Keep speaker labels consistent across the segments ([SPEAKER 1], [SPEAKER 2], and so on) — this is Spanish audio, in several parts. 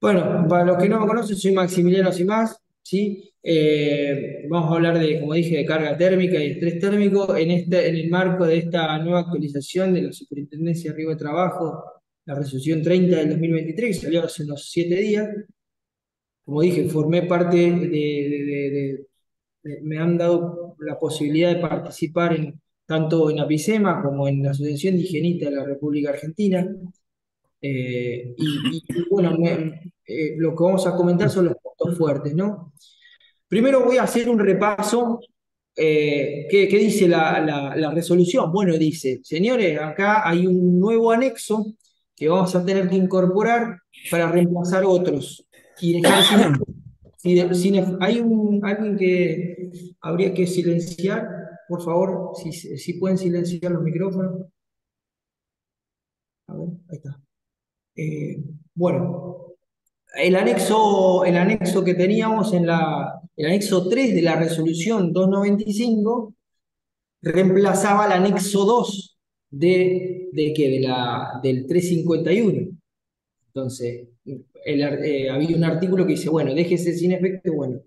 [SPEAKER 1] Bueno, para los que no me conocen, soy Maximiliano Simás, ¿sí? Vamos a hablar de, como dije, de carga térmica y estrés térmico en el marco de esta nueva actualización de la Superintendencia de Riesgo de Trabajo, la resolución 30 del 2023, que salió hace unos 7 días. Como dije, formé parte me han dado la posibilidad de participar tanto en APICEMA como en la Asociación de Higienistas de la República Argentina. Bueno, lo que vamos a comentar son los puntos fuertes, ¿no? Primero voy a hacer un repaso. ¿Qué dice la resolución? Bueno, dice, señores, acá hay un nuevo anexo que vamos a tener que incorporar para reemplazar otros y dejar hay alguien que habría que silenciar, por favor, si pueden silenciar los micrófonos. A ver, ahí está. Eh, bueno, el anexo que teníamos el anexo 3 de la resolución 295 reemplazaba el anexo 2 del 351. Entonces, había un artículo que dice, bueno, déjese sin efecto, bueno.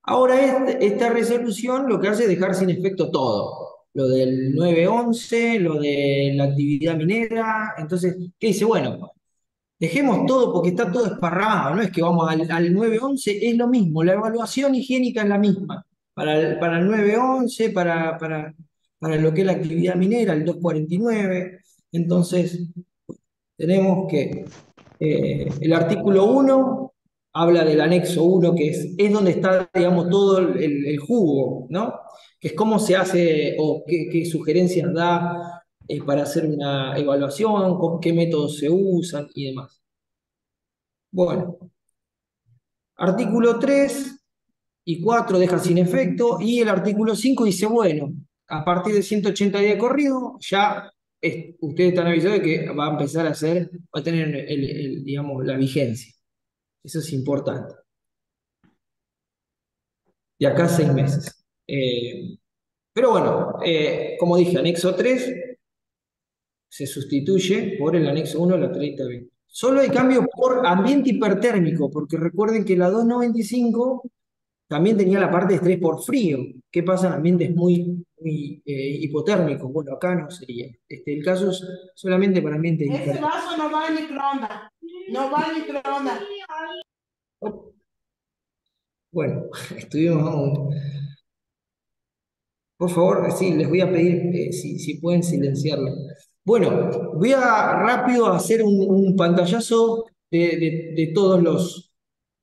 [SPEAKER 1] Ahora esta resolución lo que hace es dejar sin efecto todo. Lo del 911, lo de la actividad minera. Entonces, ¿qué dice? Bueno, dejemos todo porque está todo esparramado, no es que vamos al 911, es lo mismo, la evaluación higiénica es la misma. Para el 911, para lo que es la actividad minera, el 249. Entonces, tenemos que el artículo 1 habla del anexo 1, que es donde está, digamos, todo el jugo, ¿no? Que es cómo se hace o qué sugerencias da para hacer una evaluación, con qué métodos se usan y demás. Bueno, artículo 3 y 4 dejan sin efecto y el artículo 5 dice, bueno, a partir de 180 días de corrido, ya ustedes están avisados de que va a empezar va a tener digamos, la vigencia. Eso es importante. De acá a 6 meses. Pero bueno, como dije, anexo 3 se sustituye por el anexo 1 de la 3020. Solo hay cambio por ambiente hipertérmico, porque recuerden que la 295 también tenía la parte de estrés por frío. ¿Qué pasa en ambientes muy hipotérmicos? Bueno, acá no sería. El caso es solamente para ambientes
[SPEAKER 2] Ese
[SPEAKER 1] hipertérmicos.
[SPEAKER 2] vaso no va al microondas. No va al microondas.
[SPEAKER 1] Bueno, estuvimos. Por favor, sí, les voy a pedir si pueden silenciarlo. Bueno, voy a rápido hacer un pantallazo de todos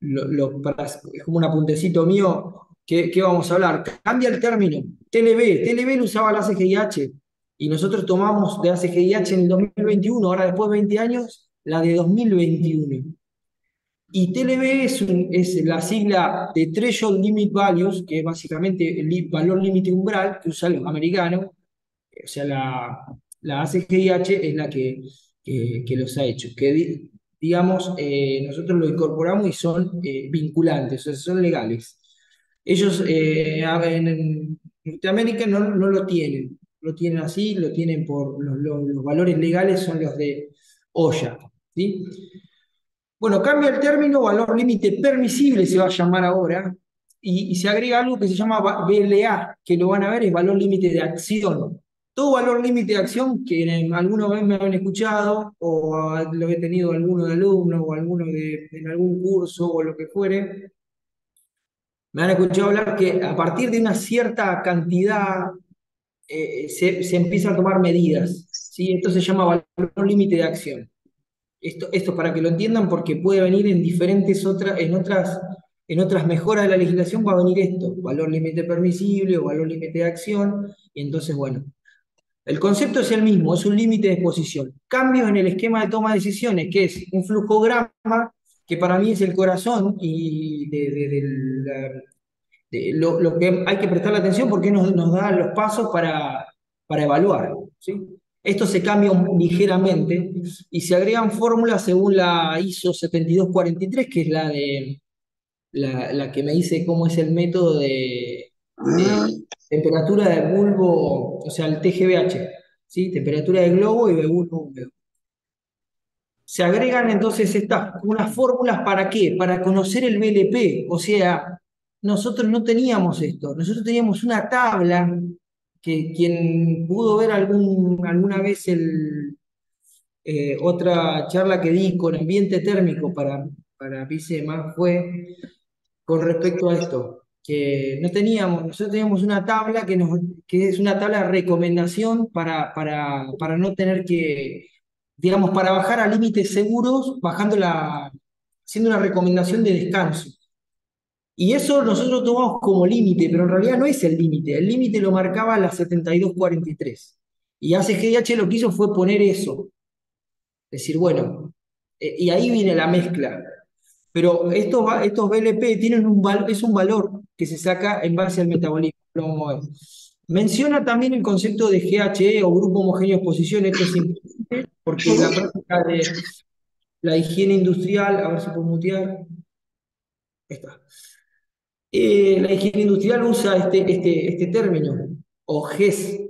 [SPEAKER 1] es como un apuntecito mío que vamos a hablar. Cambia el término. TLB lo usaba la ACGIH y nosotros tomamos de ACGIH en el 2021, ahora después de 20 años, la de 2021. Y TLB es la sigla de Threshold Limit Values, que es básicamente el valor límite umbral que usan los americanos. O sea, la ACGIH es la que los ha hecho. Digamos, nosotros lo incorporamos y son vinculantes, o sea, son legales. Ellos en Norteamérica no lo tienen. Lo tienen así, lo tienen por los valores legales son los de OSHA. ¿Sí? Bueno, cambia el término valor límite permisible, se va a llamar ahora, y se agrega algo que se llama VLA, que lo van a ver, es valor límite de acción. Todo valor límite de acción que alguna vez me han escuchado, o lo he tenido alguno de alumnos, o alguno en algún curso, o lo que fuere, me han escuchado hablar que a partir de una cierta cantidad se empiezan a tomar medidas, ¿sí? Esto se llama valor límite de acción. Esto para que lo entiendan, porque puede venir en en otras mejoras de la legislación va a venir esto, valor límite permisible o valor límite de acción, y entonces, bueno, el concepto es el mismo, es un límite de exposición. Cambios en el esquema de toma de decisiones, que es un flujograma, que para mí es el corazón y lo que hay que prestarle atención porque nos da los pasos para evaluar. ¿Sí? Esto se cambia ligeramente y se agregan fórmulas según la ISO 7243, que es la que me dice cómo es el método de temperatura del bulbo, o sea, el TGBH, ¿sí? Temperatura del globo y de bulbo húmedo. se agregan entonces unas fórmulas ¿para qué? Para conocer el BLP. O sea, nosotros no teníamos esto, nosotros teníamos una tabla que quien pudo ver alguna vez otra charla que di con ambiente térmico para PICEMA fue con respecto a esto, que no teníamos, nosotros teníamos una tabla que es una tabla de recomendación para no tener que, digamos, para bajar a límites seguros, haciendo una recomendación de descanso. Y eso nosotros tomamos como límite, pero en realidad no es el límite lo marcaba la 7243. Y ACGH lo que hizo fue poner eso, decir, bueno, y ahí viene la mezcla. Pero estos BLP tienen es un valor que se saca en base al metabolismo. Menciona también el concepto de GHE o grupo homogéneo de exposición. Esto es importante porque la práctica de la higiene industrial, a ver si puedo mutear, ahí está. La higiene industrial usa este término, o GES,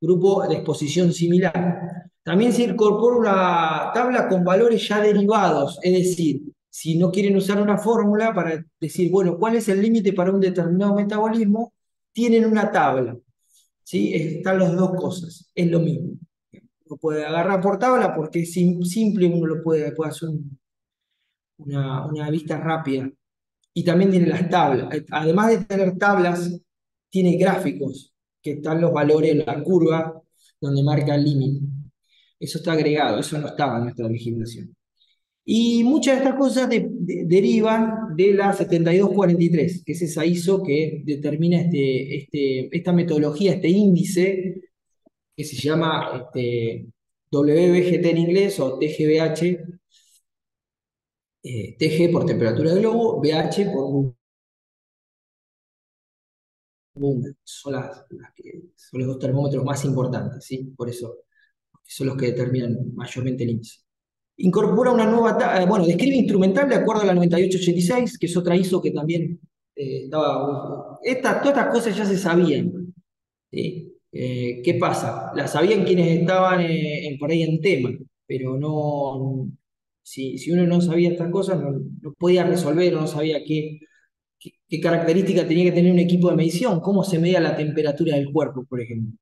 [SPEAKER 1] grupo de exposición similar. También se incorpora una tabla con valores ya derivados, es decir, si no quieren usar una fórmula para decir, bueno, ¿cuál es el límite para un determinado metabolismo? Tienen una tabla, ¿sí? Están las dos cosas, es lo mismo. Uno puede agarrar por tabla porque es simple, uno puede hacer una vista rápida y también tiene las tablas. Además de tener tablas, tiene gráficos que están los valores, la curva, donde marca el límite. Eso está agregado, eso no estaba en nuestra legislación. Y muchas de estas cosas derivan de la 7243, que es esa ISO que determina esta metodología, este índice, que se llama WBGT en inglés o TGBH, TG por temperatura de globo, BH por son los dos termómetros más importantes, ¿sí? Por eso son los que determinan mayormente el índice. Incorpora una nueva, bueno, describe instrumental de acuerdo a la 9886, que es otra ISO que también todas estas cosas ya se sabían, ¿sí? ¿Qué pasa? Las sabían quienes estaban por ahí en tema, pero no, si uno no sabía estas cosas, no podía resolver o no sabía qué característica tenía que tener un equipo de medición, cómo se medía la temperatura del cuerpo, por ejemplo.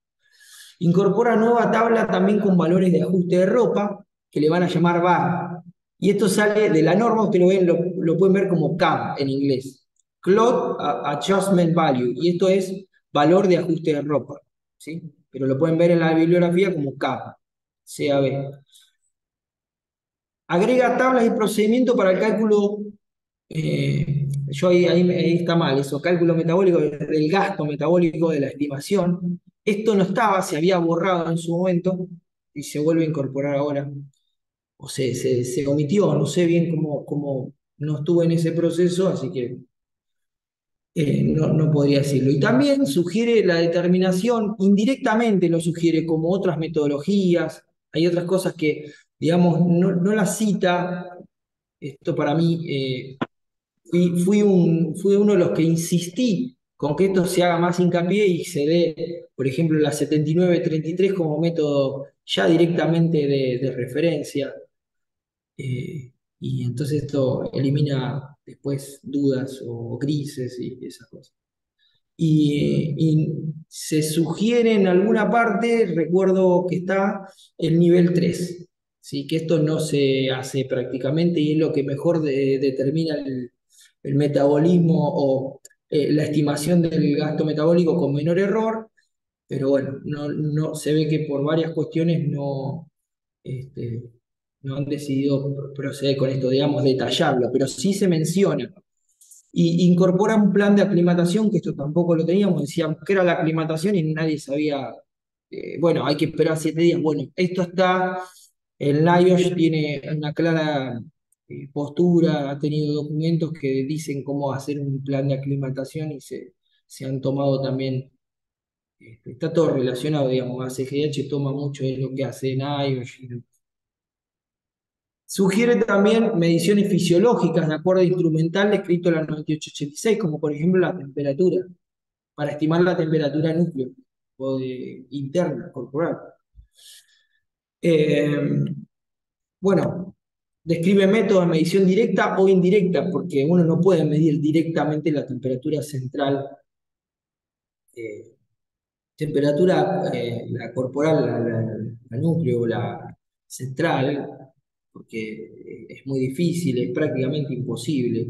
[SPEAKER 1] Incorpora nueva tabla también con valores de ajuste de ropa, que le van a llamar VAR. Y esto sale de la norma, ustedes lo pueden ver como CAV en inglés. Cloth Adjustment Value. Y esto es valor de ajuste de ropa, ¿sí? Pero lo pueden ver en la bibliografía como CAV, CAV. Agrega tablas y procedimientos para el cálculo, ahí está mal, eso, cálculo metabólico del gasto metabólico de la estimación. Esto no estaba, se había borrado en su momento y se vuelve a incorporar ahora. O se omitió, no sé bien cómo no estuve en ese proceso, así que no podría decirlo. Y también sugiere la determinación, indirectamente lo sugiere como otras metodologías, hay otras cosas que, digamos, no las cita. Esto para mí, fui uno de los que insistí con que esto se haga más hincapié y se dé, por ejemplo, la 7933 como método ya directamente de referencia. Y entonces esto elimina después dudas o grises y esas cosas. Y se sugiere en alguna parte, recuerdo que está el nivel 3, ¿sí? Que esto no se hace prácticamente y es lo que mejor determina el metabolismo o la estimación del gasto metabólico con menor error, pero bueno, no, se ve que por varias cuestiones este, no han decidido proceder con esto, digamos, detallarlo, pero sí se menciona. Y incorpora un plan de aclimatación, que esto tampoco lo teníamos, decíamos que era la aclimatación y nadie sabía, bueno, hay que esperar 7 días. Bueno, esto está, el NIOSH tiene una clara postura, ha tenido documentos que dicen cómo hacer un plan de aclimatación y se han tomado también, está todo relacionado, digamos, ACGH toma mucho de lo que hace NIOSH. Sugiere también mediciones fisiológicas de acuerdo instrumental descrito en la 9886, como por ejemplo la temperatura, para estimar la temperatura núcleo o interna, corporal. Eh, bueno, describe métodos de medición directa o indirecta, porque uno no puede medir directamente la temperatura central, eh, la corporal, la núcleo, la central, porque es muy difícil, es prácticamente imposible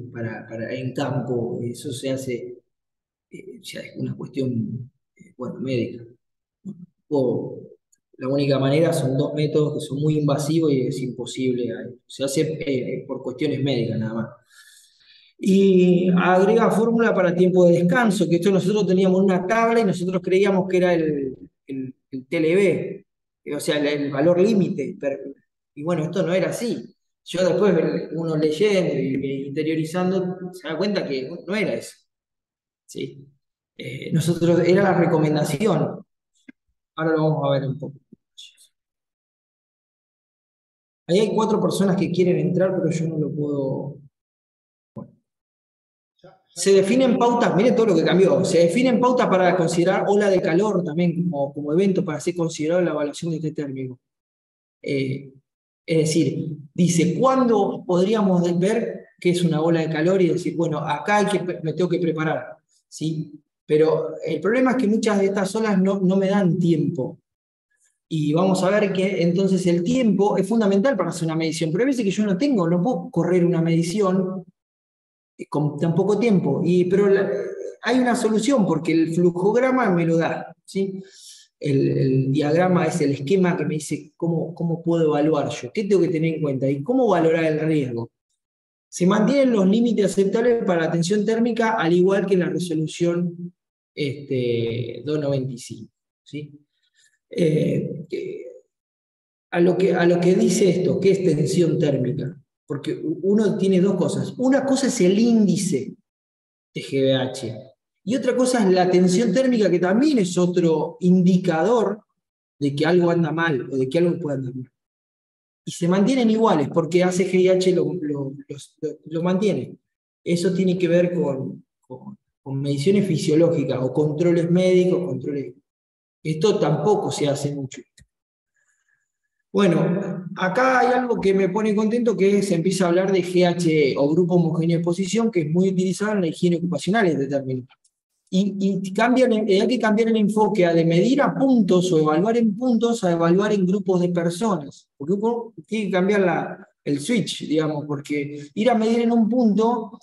[SPEAKER 1] en campo, eso se hace, ya es una cuestión, bueno, médica. O, la única manera son dos métodos que son muy invasivos y es imposible, se hace por cuestiones médicas nada más. Y agrega fórmula para tiempo de descanso, que esto nosotros teníamos una tabla y nosotros creíamos que era el TLB, o sea, el valor límite. Y bueno, esto no era así. Yo después, uno leyendo y interiorizando, se da cuenta que no era eso. ¿Sí? Nosotros, era la recomendación. Ahora lo vamos a ver un poco. Ahí hay 4 personas que quieren entrar, pero yo no lo puedo. Se definen pautas, miren todo lo que cambió, se definen pautas para considerar ola de calor también como evento para ser considerado en la evaluación de este término. Es decir, dice, ¿cuándo podríamos ver qué es una ola de calor y decir, bueno, acá me tengo que preparar? ¿Sí? Pero el problema es que muchas de estas olas no me dan tiempo. Y vamos a ver que entonces el tiempo es fundamental para hacer una medición, pero hay veces que yo no puedo correr una medición con tan poco tiempo. Pero hay una solución porque el flujograma me lo da, ¿sí? El diagrama es el esquema que me dice cómo puedo evaluar yo, qué tengo que tener en cuenta y cómo valorar el riesgo. Se mantienen los límites aceptables para la tensión térmica, al igual que en la resolución 295. ¿Sí? A lo que dice esto, ¿qué es tensión térmica? Porque uno tiene dos cosas. Una cosa es el índice de GBH y otra cosa es la tensión térmica, que también es otro indicador de que algo anda mal o de que algo puede andar mal. Y se mantienen iguales porque ACGIH lo mantiene. Eso tiene que ver con mediciones fisiológicas o controles médicos, controles. Esto tampoco se hace mucho. Bueno, acá hay algo que me pone contento, que se empieza a hablar de GHE o grupo homogéneo de exposición, que es muy utilizado en la higiene ocupacional este término. Y hay que cambiar el enfoque de medir a puntos o evaluar en puntos a evaluar en grupos de personas. Porque uno tiene que cambiar el switch, digamos, porque ir a medir en un punto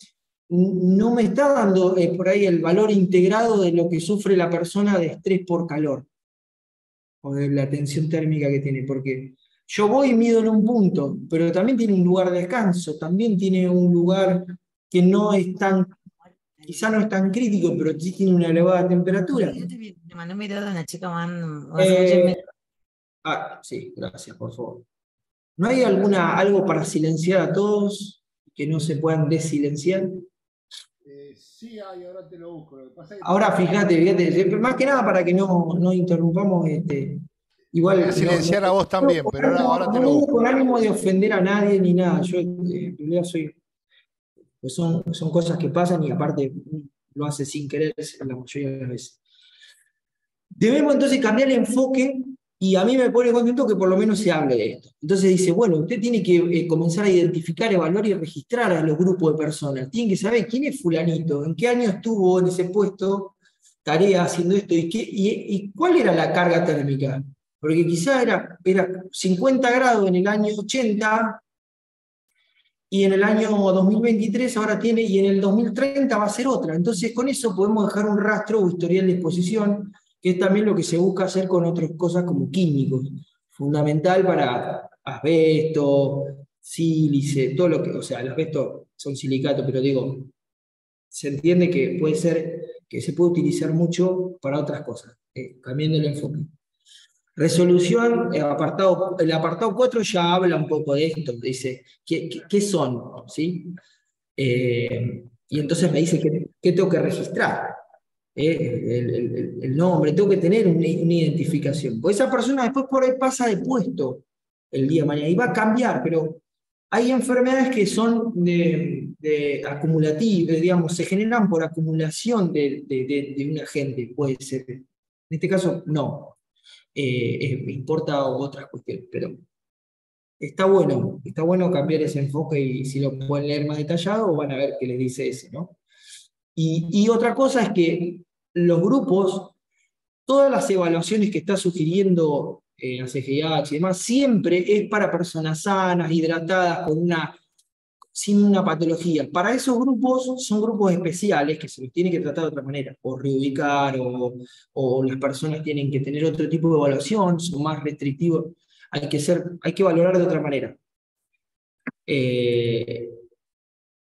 [SPEAKER 1] no me está dando por ahí el valor integrado de lo que sufre la persona de estrés por calor o de la tensión térmica que tiene, porque yo voy y mido en un punto, pero también tiene un lugar de descanso, también tiene un lugar que no es tan, quizá no es tan crítico, pero sí tiene una elevada temperatura.
[SPEAKER 3] Yo te mandé un video de una chica
[SPEAKER 1] Eh, sí, gracias, por favor. ¿No hay algo para silenciar a todos que no se puedan desilenciar?
[SPEAKER 4] Sí hay, ahora te lo busco. Lo que pasa es que
[SPEAKER 1] Ahora fíjate, más que nada para que no interrumpamos. Igual,
[SPEAKER 4] voy a silenciar a vos también, pero ahora te lo
[SPEAKER 1] no
[SPEAKER 4] busco.
[SPEAKER 1] con ánimo de ofender a nadie ni nada. Yo en realidad pues son cosas que pasan y aparte lo hace sin querer la mayoría de las veces. Debemos entonces cambiar el enfoque y a mí me pone contento que por lo menos se hable de esto. Entonces dice, bueno, usted tiene que comenzar a identificar, evaluar y registrar a los grupos de personas. Tiene que saber quién es fulanito, en qué año estuvo en ese puesto, tarea haciendo esto, y cuál era la carga térmica. Porque quizá era 50 grados en el año 80, y en el año 2023 ahora tiene, y en el 2030 va a ser otra. Entonces con eso podemos dejar un rastro o historial de exposición, que es también lo que se busca hacer con otras cosas como químicos. Fundamental para asbesto, sílice, todo lo que, o sea, el asbesto son silicatos, pero digo, se entiende que puede ser, que se puede utilizar mucho para otras cosas, cambiando el enfoque. Resolución, el apartado 4 ya habla un poco de esto, dice, ¿qué son? ¿Sí? Y entonces me dice qué tengo que registrar. El nombre, tengo que tener una identificación. Porque esa persona después por ahí pasa de puesto el día de mañana y va a cambiar, pero hay enfermedades que son de acumulativas, digamos, se generan por acumulación de un agente, puede ser. En este caso, no. Importa otras cuestiones, pero está bueno cambiar ese enfoque y si lo pueden leer más detallado van a ver qué les dice ese, ¿no? Y otra cosa es que los grupos, todas las evaluaciones que está sugiriendo ACGIH y demás, siempre es para personas sanas, hidratadas, sin una patología. Para esos grupos son grupos especiales que se los tiene que tratar de otra manera, o reubicar, o las personas tienen que tener otro tipo de evaluación, son más restrictivos, hay que valorar de otra manera.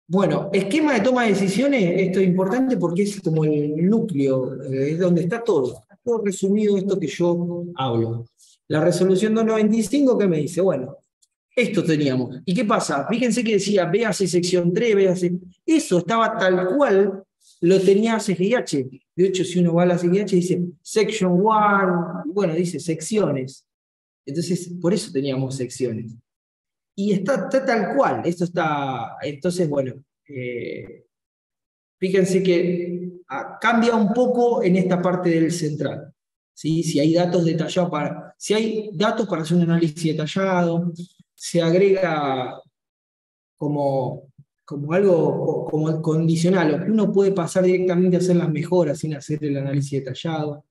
[SPEAKER 1] Bueno, esquema de toma de decisiones, esto es importante porque es como el núcleo, es donde está todo resumido esto que yo hablo. La resolución 295 que me dice, bueno, esto teníamos. ¿Y qué pasa? Fíjense que decía, véase sección 3, véase. Eso estaba tal cual lo tenía CGIH. De hecho, si uno va a la CGIH dice section 1, bueno, dice secciones. Entonces, por eso teníamos secciones. Y está tal cual, esto está, entonces, bueno, fíjense que cambia un poco en esta parte del central, ¿sí? Si hay datos detallados si hay datos para hacer un análisis detallado, se agrega como algo como condicional, o que uno puede pasar directamente a hacer las mejoras sin hacer el análisis detallado.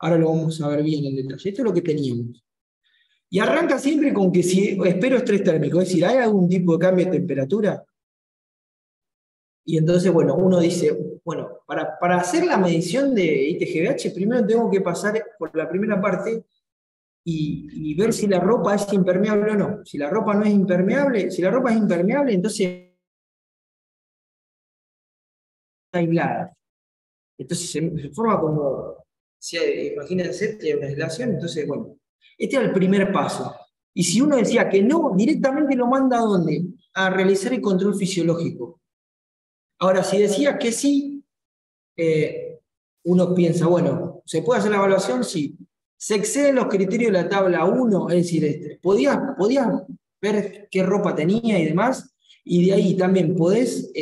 [SPEAKER 1] Ahora lo vamos a ver bien en detalle. Esto es lo que teníamos. Y arranca siempre con que si espero estrés térmico, es decir, ¿hay algún tipo de cambio de temperatura? Y entonces, bueno, uno dice, bueno, para hacer la medición de ITGBH, primero tengo que pasar por la primera parte y ver si la ropa es impermeable o no. Si la ropa no es impermeable, si la ropa es impermeable, entonces está aislada. Entonces se forma como, imagínense, tiene una aislación, entonces, bueno, este era el primer paso. Y si uno decía que no, directamente lo manda ¿a dónde? A realizar el control fisiológico. Ahora, si decía que sí, uno piensa, bueno, ¿se puede hacer la evaluación? Sí. ¿Se exceden los criterios de la tabla 1? Es decir, podías ver qué ropa tenía y demás, y de ahí también podés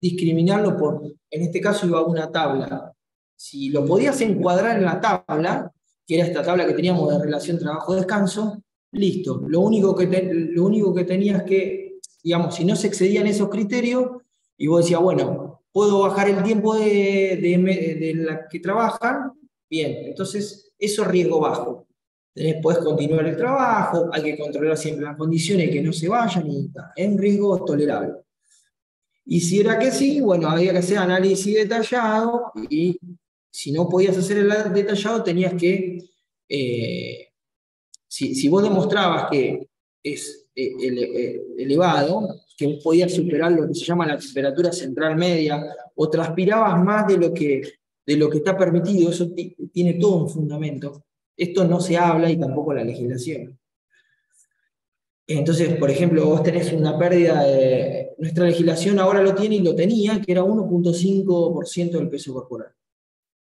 [SPEAKER 1] discriminarlo por, en este caso iba a una tabla. Si lo podías encuadrar en la tabla, que era esta tabla que teníamos de relación trabajo-descanso, listo. Lo único que tenías que, digamos, si no se excedían esos criterios, y vos decías, bueno, puedo bajar el tiempo de la que trabajan, bien, entonces eso es riesgo bajo. Podés continuar el trabajo, hay que controlar siempre las condiciones, que no se vayan, y es un riesgo tolerable. Y si era que sí, bueno, había que hacer análisis detallado, y si no podías hacer el detallado, tenías que, si vos demostrabas que es elevado, que vos podías superar lo que se llama la temperatura central media, o transpirabas más de lo que está permitido, eso tiene todo un fundamento. Esto no se habla y tampoco la legislación. Entonces, por ejemplo, vos tenés una pérdida nuestra legislación ahora lo tiene y lo tenía, que era 1,5% del peso corporal.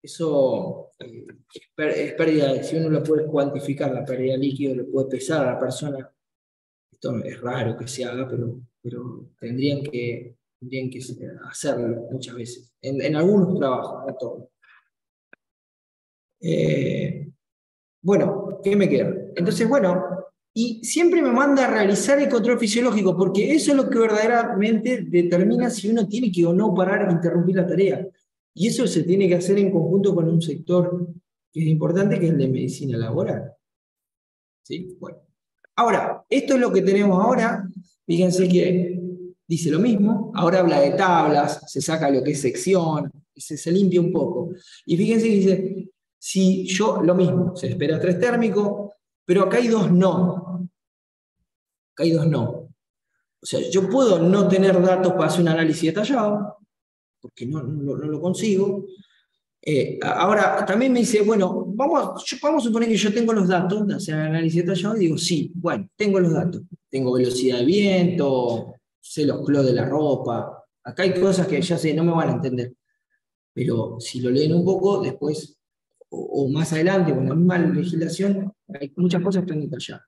[SPEAKER 1] Eso es pérdida, si uno lo puede cuantificar, la pérdida de líquido, lo puede pesar a la persona. Esto es raro que se haga, pero tendrían que hacerlo muchas veces. En algunos trabajos, no todos. Bueno, ¿qué me queda? Entonces, bueno, y siempre me manda a realizar el control fisiológico, porque eso es lo que verdaderamente determina si uno tiene que o no parar e interrumpir la tarea. Y eso se tiene que hacer en conjunto con un sector que es importante, que es el de medicina laboral. ¿Sí? Bueno. Ahora, esto es lo que tenemos ahora. Fíjense que dice lo mismo. Ahora habla de tablas, se saca lo que es sección, se limpia un poco. Y fíjense que dice, si yo, lo mismo, se espera estrés térmico, pero acá hay dos no. Acá hay dos no. O sea, yo puedo no tener datos para hacer un análisis detallado, porque no lo consigo. Ahora, también me dice, bueno, vamos a suponer que yo tengo los datos de hacer análisis detallado y digo, sí, bueno, tengo los datos. Tengo velocidad de viento, sé los clos de la ropa. Acá hay cosas que ya sé, no me van a entender. Pero si lo leen un poco, después, o más adelante, con la misma legislación, hay muchas cosas que están detalladas.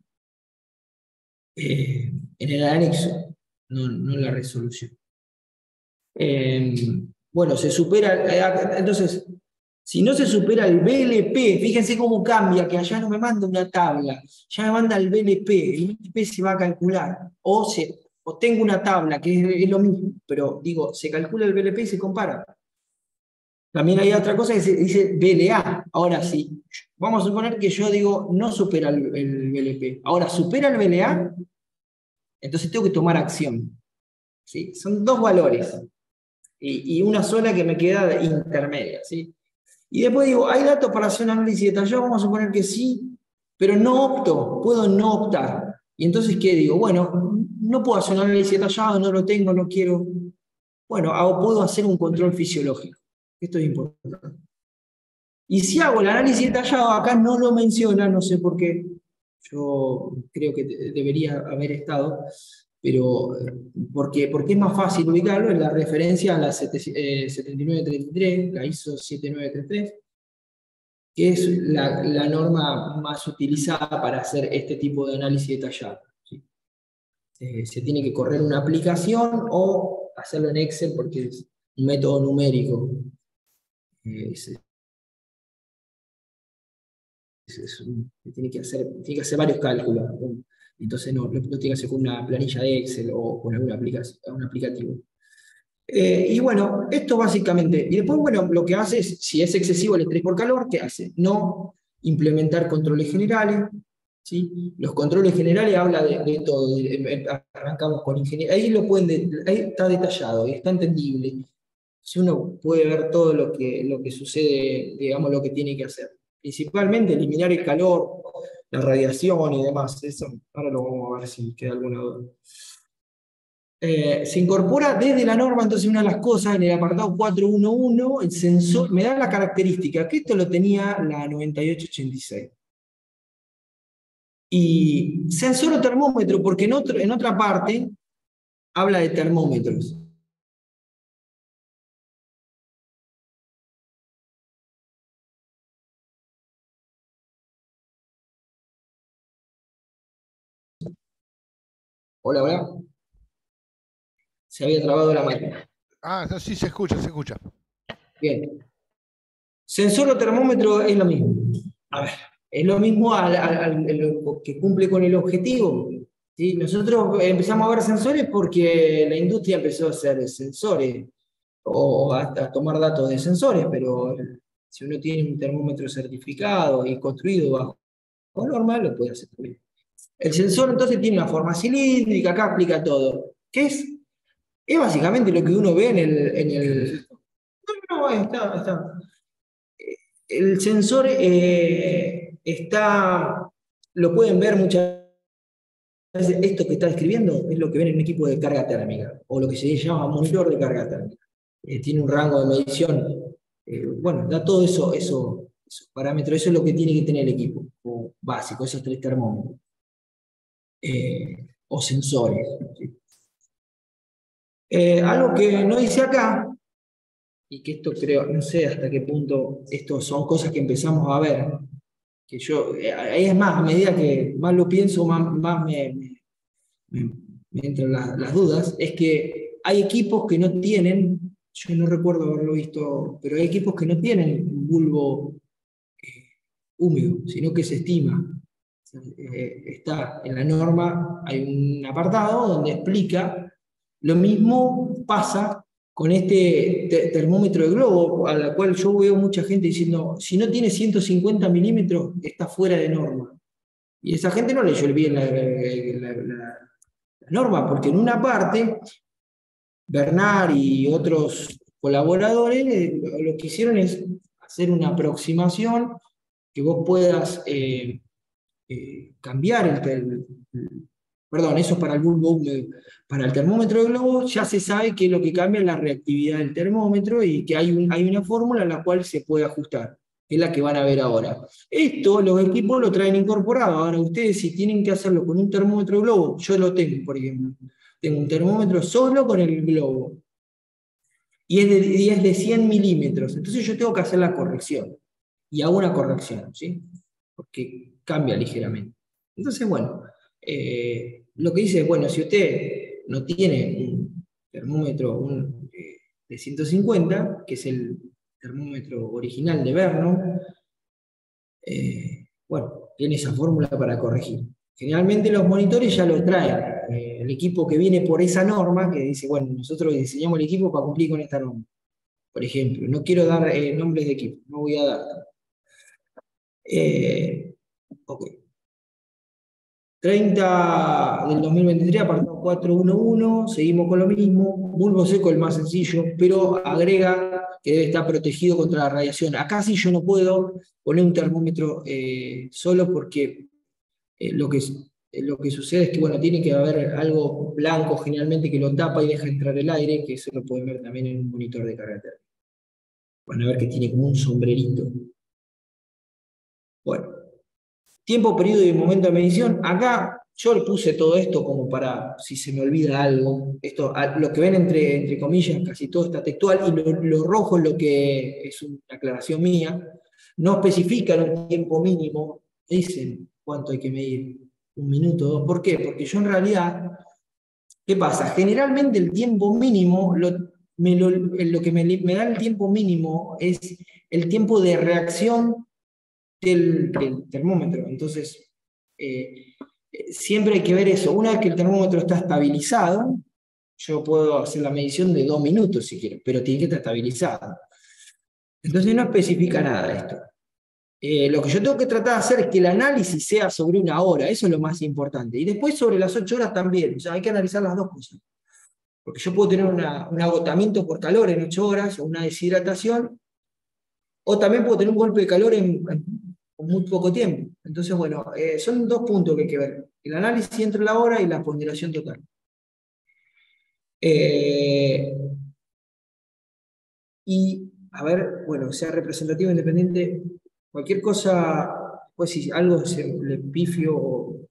[SPEAKER 1] En el anexo, no en la resolución. Bueno, se supera, entonces, Si no se supera el BLP, fíjense cómo cambia, que allá no me manda una tabla, ya me manda el BLP se va a calcular, o tengo una tabla, que es lo mismo, pero digo, se calcula el BLP y se compara. También hay otra cosa que se dice BLA. Ahora sí, vamos a suponer que yo digo, no supera el BLP. Ahora, supera el BLA, entonces tengo que tomar acción. ¿Sí? Son dos valores, y una sola que me queda intermedia. ¿Sí? Y después digo, ¿hay datos para hacer un análisis detallado? Vamos a suponer que sí, pero no opto, puedo no optar. Y entonces, ¿qué digo? Bueno, no puedo hacer un análisis detallado, no lo tengo, no quiero. Bueno, puedo hacer un control fisiológico. Esto es importante. Y si hago el análisis detallado, acá no lo menciona, no sé por qué. Yo creo que debería haber estado, pero porque es más fácil ubicarlo en la referencia a la 7933, la ISO 7933, que es la norma más utilizada para hacer este tipo de análisis detallado. ¿Sí? Se tiene que correr una aplicación o hacerlo en Excel porque es un método numérico. Tiene que hacer varios cálculos. Entonces no tiene que hacer con una planilla de Excel o con alguna aplicación, un aplicativo. Y bueno, esto básicamente. Y después, bueno, lo que hace es, si es excesivo el estrés por calor, ¿qué hace? No implementar controles generales. ¿Sí? Los controles generales habla de todo. Arrancamos con ingeniería. Ahí está detallado, y está entendible. Si uno puede ver todo lo que sucede, digamos, lo que tiene que hacer. Principalmente eliminar el calor, la radiación y demás. Eso, ahora lo vamos a ver si queda alguna duda. Se incorpora desde la norma, entonces una de las cosas, en el apartado 411, el sensor, me da la característica, que esto lo tenía la 9886. Y sensor o termómetro, porque en otra parte habla de termómetros. Hola, hola. Se había trabado la máquina.
[SPEAKER 4] Ah, no, sí, se escucha, se escucha.
[SPEAKER 1] Bien. Sensor o termómetro es lo mismo. A ver, es lo mismo que cumple con el objetivo. ¿Sí? Nosotros empezamos a ver sensores porque la industria empezó a hacer sensores o hasta tomar datos de sensores, pero si uno tiene un termómetro certificado y construido bajo norma, lo puede hacer también. El sensor entonces tiene una forma cilíndrica, acá explica todo. ¿Qué es? Es básicamente lo que uno ve en el. No, está. El sensor lo pueden ver muchas veces, esto que está describiendo es lo que ven en un equipo de carga térmica, o lo que se llama monitor de carga térmica. Tiene un rango de medición, bueno, da todo esos parámetros, eso es lo que tiene que tener el equipo, o básico, esos 3 termómetros, o sensores. ¿Sí? Algo que no dice acá, y que esto creo, no sé hasta qué punto, esto son cosas que empezamos a ver, que yo, ahí es más, a medida que más lo pienso, más me entran las dudas, es que hay equipos que no tienen, yo no recuerdo haberlo visto, pero hay equipos que no tienen un bulbo húmedo, sino que se estima. Está en la norma, hay un apartado donde explica, lo mismo pasa con este termómetro de globo, a la cual yo veo mucha gente diciendo, si no tiene 150 milímetros, está fuera de norma. Y esa gente no leyó bien la norma, porque en una parte, Bernard y otros colaboradores lo que hicieron es hacer una aproximación que vos puedas cambiar perdón, eso es para el bulbo húmedo. Para el termómetro de globo ya se sabe que lo que cambia es la reactividad del termómetro y que hay una fórmula en la cual se puede ajustar, que es la que van a ver ahora. Esto los equipos lo traen incorporado. Ahora ustedes si tienen que hacerlo con un termómetro de globo, yo lo tengo, por ejemplo. Tengo un termómetro solo con el globo. Y es de 100 milímetros. Entonces yo tengo que hacer la corrección. Y hago una corrección, ¿sí? Porque cambia ligeramente. Entonces, bueno, lo que dice es, bueno, si usted no tiene un termómetro de 150, que es termómetro original de Vernon, bueno, tiene esa fórmula para corregir. Generalmente los monitores ya lo traen, el equipo que viene por esa norma, que dice, bueno, nosotros diseñamos el equipo para cumplir con esta norma. Por ejemplo, no quiero dar nombres de equipo, no voy a dar. Ok. 30 del 2023, apartado 411, seguimos con lo mismo, bulbo seco el más sencillo, pero agrega que debe estar protegido contra la radiación. Acá sí yo no puedo poner un termómetro solo porque lo que sucede es que, bueno, tiene que haber algo blanco generalmente que lo tapa y deja entrar el aire, que eso lo pueden ver también en un monitor de carga térmica. Van a ver que tiene como un sombrerito. Bueno, tiempo, periodo y momento de medición. Acá yo le puse todo esto como para, si se me olvida algo, esto, lo que ven entre comillas, casi todo está textual, y lo rojo es lo que es una aclaración mía. No especifican un tiempo mínimo, dicen cuánto hay que medir, 1 minuto, 2. ¿Por qué? Porque yo en realidad, ¿qué pasa? Generalmente el tiempo mínimo, lo que me da el tiempo mínimo es el tiempo de reacción del termómetro. Entonces, siempre hay que ver eso. Una vez que el termómetro está estabilizado, yo puedo hacer la medición de 2 minutos si quiero, pero tiene que estar estabilizado. Entonces no especifica nada esto. Lo que yo tengo que tratar de hacer es que el análisis sea sobre 1 hora, eso es lo más importante. Y después sobre las 8 horas también, o sea, hay que analizar las dos cosas. Porque yo puedo tener un agotamiento por calor en 8 horas, o una deshidratación, o también puedo tener un golpe de calor en muy poco tiempo. Entonces, bueno, son 2 puntos que hay que ver. El análisis entre la hora y la ponderación total. Y, a ver, bueno, sea representativo, independiente, cualquier cosa, pues si algo le pifio o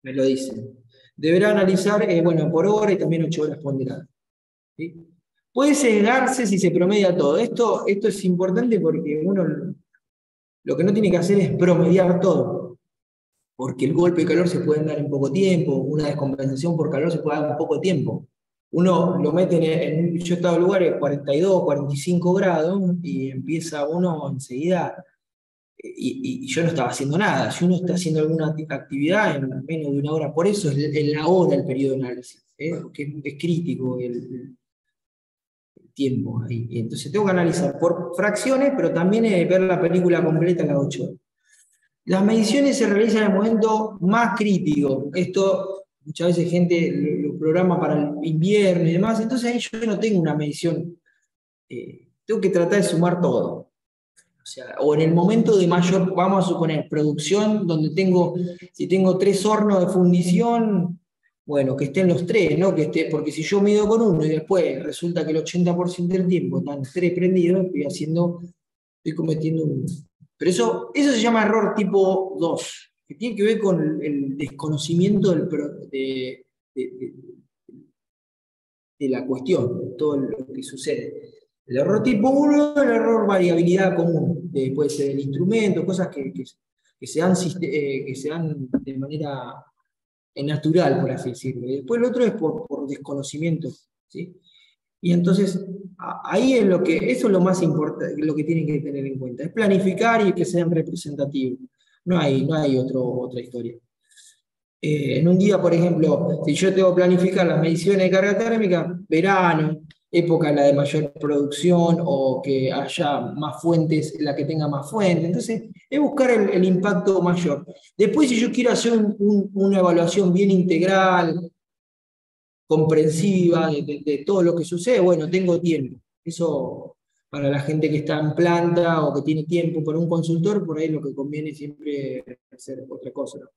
[SPEAKER 1] me lo dicen. Deberá analizar, bueno, por hora y también 8 horas ponderadas. ¿Sí? Puede sesgarse si se promedia todo. Esto es importante porque uno lo que no tiene que hacer es promediar todo, porque el golpe de calor se puede dar en poco tiempo, una descompensación por calor se puede dar en poco tiempo. Uno lo mete yo he estado en lugares 42, 45 grados y empieza uno enseguida, y yo no estaba haciendo nada. Si uno está haciendo alguna actividad en menos de 1 hora, por eso es la hora el periodo de análisis, porque es crítico el tiempo ahí. Y entonces tengo que analizar por fracciones, pero también ver la película completa en las 8 horas. Las mediciones se realizan en el momento más crítico. Esto muchas veces gente lo programa para el invierno y demás, entonces ahí yo no tengo una medición. Tengo que tratar de sumar todo. O sea, o en el momento de mayor, vamos a suponer, producción, donde si tengo 3 hornos de fundición, bueno, que estén los 3, ¿no? Porque si yo mido con uno y después resulta que el 80% del tiempo están 3 prendidos, estoy cometiendo un... Pero eso se llama error tipo 2, que tiene que ver con el desconocimiento de la cuestión, de todo lo que sucede. El error tipo 1 es el error variabilidad común, puede ser el instrumento, cosas que se dan de manera natural, por así decirlo. Y después el otro es por desconocimiento, ¿sí? Y entonces, ahí es eso es lo más importante, lo que tienen que tener en cuenta, es planificar y que sean representativos. No hay otra historia. En un día, por ejemplo, si yo tengo que planificar las mediciones de carga térmica, verano, época en la de mayor producción o que haya más fuentes, la que tenga más fuentes. Entonces, es buscar el impacto mayor. Después, si yo quiero hacer una evaluación bien integral, comprensiva de todo lo que sucede, bueno, tengo tiempo. Eso para la gente que está en planta o que tiene tiempo para un consultor, por ahí lo que conviene siempre hacer otra cosa, ¿no?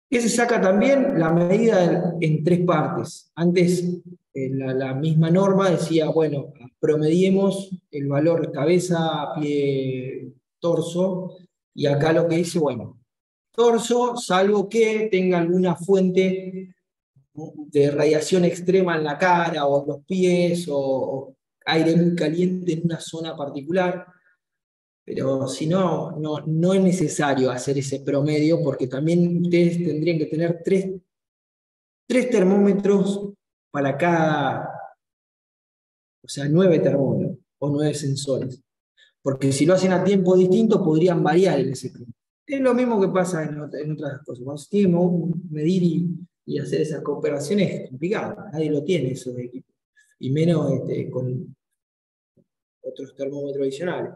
[SPEAKER 1] Que se saca también la medida en 3 partes. Antes, la misma norma decía, bueno, promediemos el valor cabeza, pie, torso, y acá lo que dice, bueno, torso, salvo que tenga alguna fuente de radiación extrema en la cara o en los pies, o aire muy caliente en una zona particular. Pero si no, no es necesario hacer ese promedio, porque también ustedes tendrían que tener tres termómetros para cada, o sea, 9 termómetros. o 9 sensores. Porque si lo hacen a tiempo distinto, podrían variar el SP. Es lo mismo que pasa en otras cosas. Cuando se tiene que medir y hacer esas operaciones es complicado. Nadie lo tiene eso de equipo. Y menos con otros termómetros adicionales.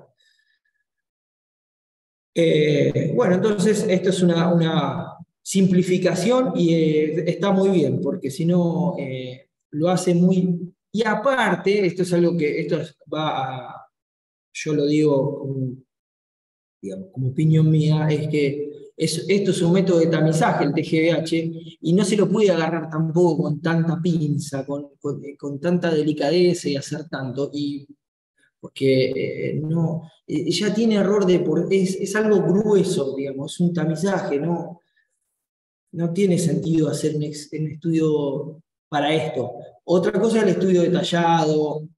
[SPEAKER 1] Bueno, entonces esto es una simplificación y está muy bien, porque si no lo hace muy... Y aparte, esto es algo que va a, yo lo digo como, digamos, como opinión mía, es que esto es un método de tamizaje, el TGVH, y no se lo puede agarrar tampoco con tanta pinza, con tanta delicadeza y hacer tanto, porque ya tiene error es algo grueso, digamos, es un tamizaje, no tiene sentido hacer un estudio para esto. Otra cosa es el estudio detallado,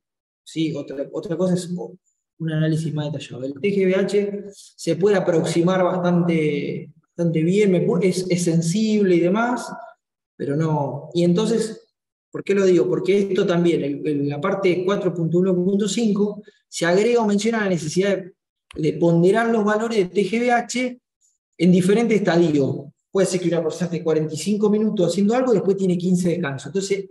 [SPEAKER 1] ¿sí? Otra cosa es un análisis más detallado. El TGVH se puede aproximar bastante bien, es sensible y demás, pero no. Y entonces, ¿por qué lo digo? Porque esto también, en la parte 4.1.5, se agrega o menciona la necesidad de ponderar los valores de TGVH en diferentes estadios. Puede ser que una persona esté 45 minutos haciendo algo y después tiene 15 de descanso. Entonces,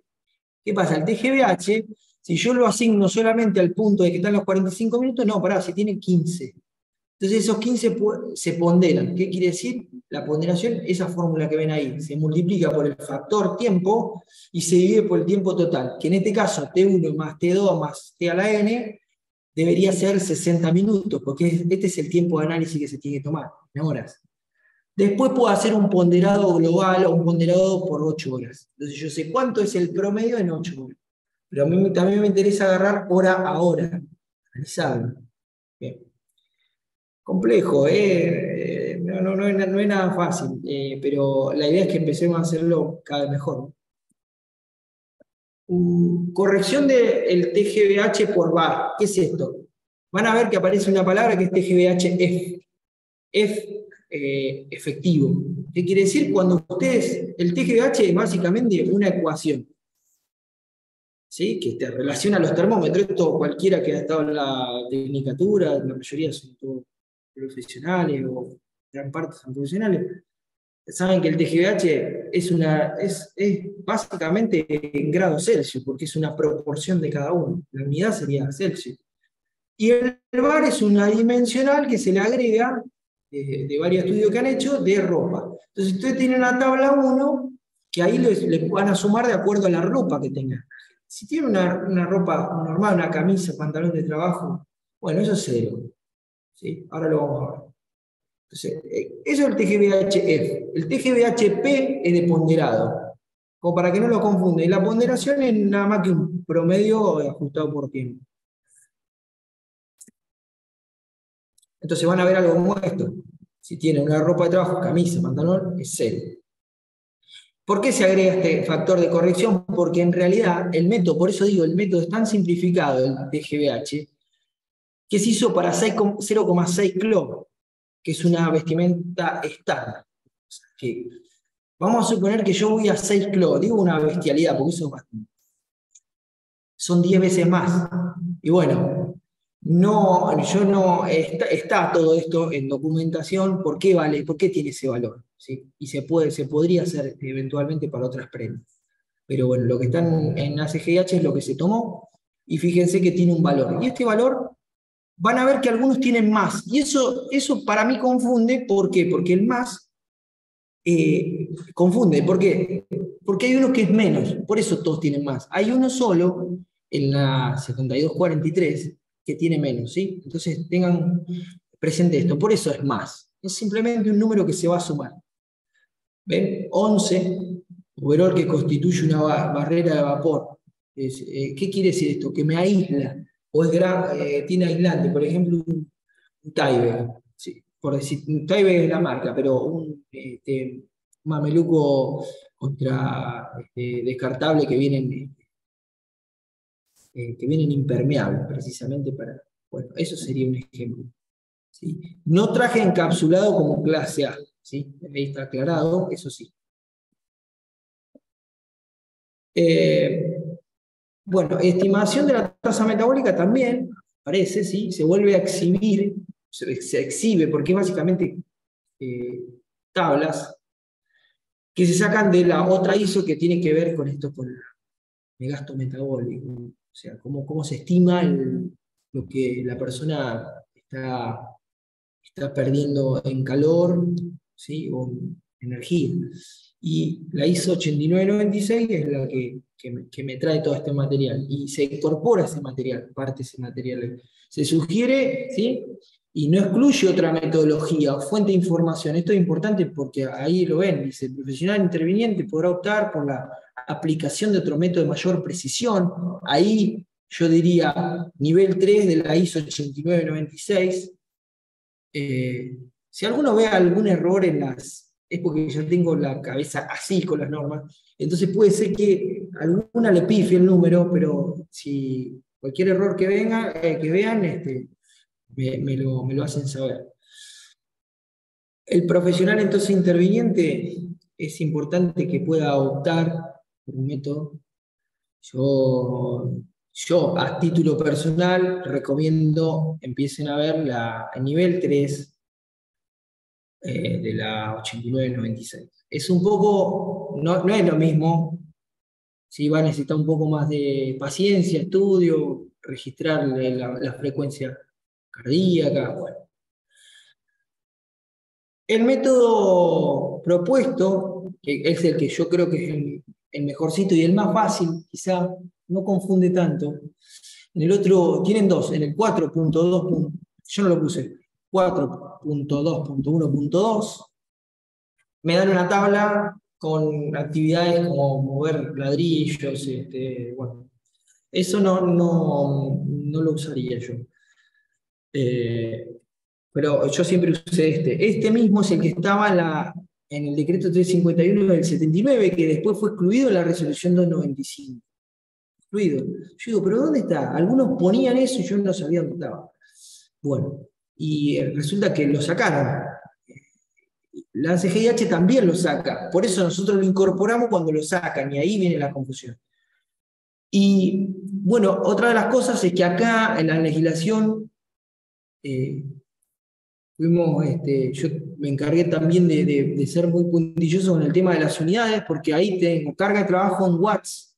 [SPEAKER 1] ¿qué pasa? El TGVH, si yo lo asigno solamente al punto de que están los 45 minutos, no, pará, si tiene 15. Entonces esos 15 se ponderan. ¿Qué quiere decir? La ponderación, esa fórmula que ven ahí, se multiplica por el factor tiempo y se divide por el tiempo total, que en este caso T1 más T2 más T a la N debería ser 60 minutos, porque este es el tiempo de análisis que se tiene que tomar, en horas. Después puedo hacer un ponderado global o un ponderado por 8 horas. Entonces yo sé cuánto es el promedio en 8 horas. Pero a mí también me interesa agarrar hora a hora, analizarlo. Bien. Complejo, no es nada fácil, pero la idea es que empecemos a hacerlo cada vez mejor. Corrección del TGVH por bar. ¿Qué es esto? Van a ver que aparece una palabra que es TGVH-F. Efectivo. ¿Qué quiere decir? Cuando ustedes, el TGVH es básicamente una ecuación, ¿sí? Que te relaciona los termómetros. Esto cualquiera que ha estado en la tecnicatura, la mayoría son todos profesionales o gran parte son profesionales, saben que el TGVH es básicamente en grados Celsius, porque es una proporción de cada uno. La unidad sería Celsius. Y el bar es una dimensional que se le agrega de varios estudios que han hecho de ropa. Entonces ustedes tienen una tabla 1 que ahí le van a sumar de acuerdo a la ropa que tengan. Si tienen una ropa normal, una camisa, pantalón de trabajo, bueno, eso es 0. ¿Sí? Ahora lo vamos a ver. Entonces, eso es el TGVHF. El TGVHP es de ponderado, como para que no lo confunden. Y la ponderación es nada más que un promedio ajustado por tiempo. Entonces van a ver algo como esto. Si tienen una ropa de trabajo, camisa, pantalón, es 0. ¿Por qué se agrega este factor de corrección? Porque en realidad el método, por eso digo, el método es tan simplificado, el TGVH, que se hizo para 0,6 clo, que es una vestimenta estándar. O sea, que vamos a suponer que yo voy a 6 clo, digo una bestialidad, porque eso es bastante. Son 10 veces más. Y bueno, está todo esto en documentación, ¿por qué vale? ¿Por qué tiene ese valor? ¿Sí? Y se podría hacer eventualmente para otras prendas. Pero bueno, lo que está en ACGH es lo que se tomó, y fíjense que tiene un valor. Y este valor, van a ver que algunos tienen más. Y eso para mí confunde, ¿por qué? Porque el más confunde, ¿por qué? Porque hay uno que es menos, por eso todos tienen más. Hay uno solo, en la 7243, que tiene menos, ¿sí? Entonces tengan presente esto, por eso es más. Es simplemente un número que se va a sumar. ¿Ven? 11, overall, que constituye una barrera de vapor. ¿Qué quiere decir esto? Que me aísla, o tiene aislante, por ejemplo, un Tyvek, ¿sí? Por decir, Tyvek es la marca, pero un mameluco descartable que vienen impermeables, precisamente para... Bueno, eso sería un ejemplo. ¿Sí? No traje encapsulado como clase A, ¿sí? Ahí está aclarado, eso sí. Bueno, estimación de la tasa metabólica también, parece, ¿sí? Se vuelve a exhibir, se exhibe, porque es básicamente tablas que se sacan de la otra ISO que tiene que ver con esto, con el gasto metabólico. O sea, cómo se estima lo que la persona está perdiendo en calor, ¿sí? O en energía. Y la ISO 8996 es la que me trae todo este material. Y se incorpora ese material, parte de ese material. Se sugiere, ¿sí? Y no excluye otra metodología o fuente de información. Esto es importante porque ahí lo ven, dice, el profesional interviniente podrá optar por la aplicación de otro método de mayor precisión. Ahí yo diría nivel 3 de la ISO 8996. Si alguno ve algún error es porque yo tengo la cabeza así con las normas, entonces puede ser que alguna le pifie el número, pero si cualquier error que venga, que vean, me lo hacen saber. El profesional entonces interviniente es importante que pueda optar por un método. Yo a título personal recomiendo empiecen a ver el nivel 3 de la 8996. Es un poco, no es lo mismo, ¿sí? Va a necesitar un poco más de paciencia, estudio, registrarle la frecuencia cardíaca. Bueno. El método propuesto, que es el que yo creo que es el mejorcito y el más fácil, quizá no confunde tanto. En el otro, tienen dos, en el 4.2, yo no lo puse, 4.2.1.2, me dan una tabla con actividades como mover ladrillos, bueno, eso no lo usaría yo. Pero yo siempre usé este. Este mismo es el que estaba en el decreto 351 del 79, que después fue excluido en la resolución 295. Excluido. Yo digo, ¿pero dónde está? Algunos ponían eso y yo no sabía dónde estaba. Bueno, y resulta que lo sacaron. La CGIH también lo saca. Por eso nosotros lo incorporamos cuando lo sacan, y ahí viene la confusión. Y bueno, otra de las cosas es que acá en la legislación yo me encargué también de ser muy puntilloso con el tema de las unidades, porque ahí tengo carga de trabajo en watts.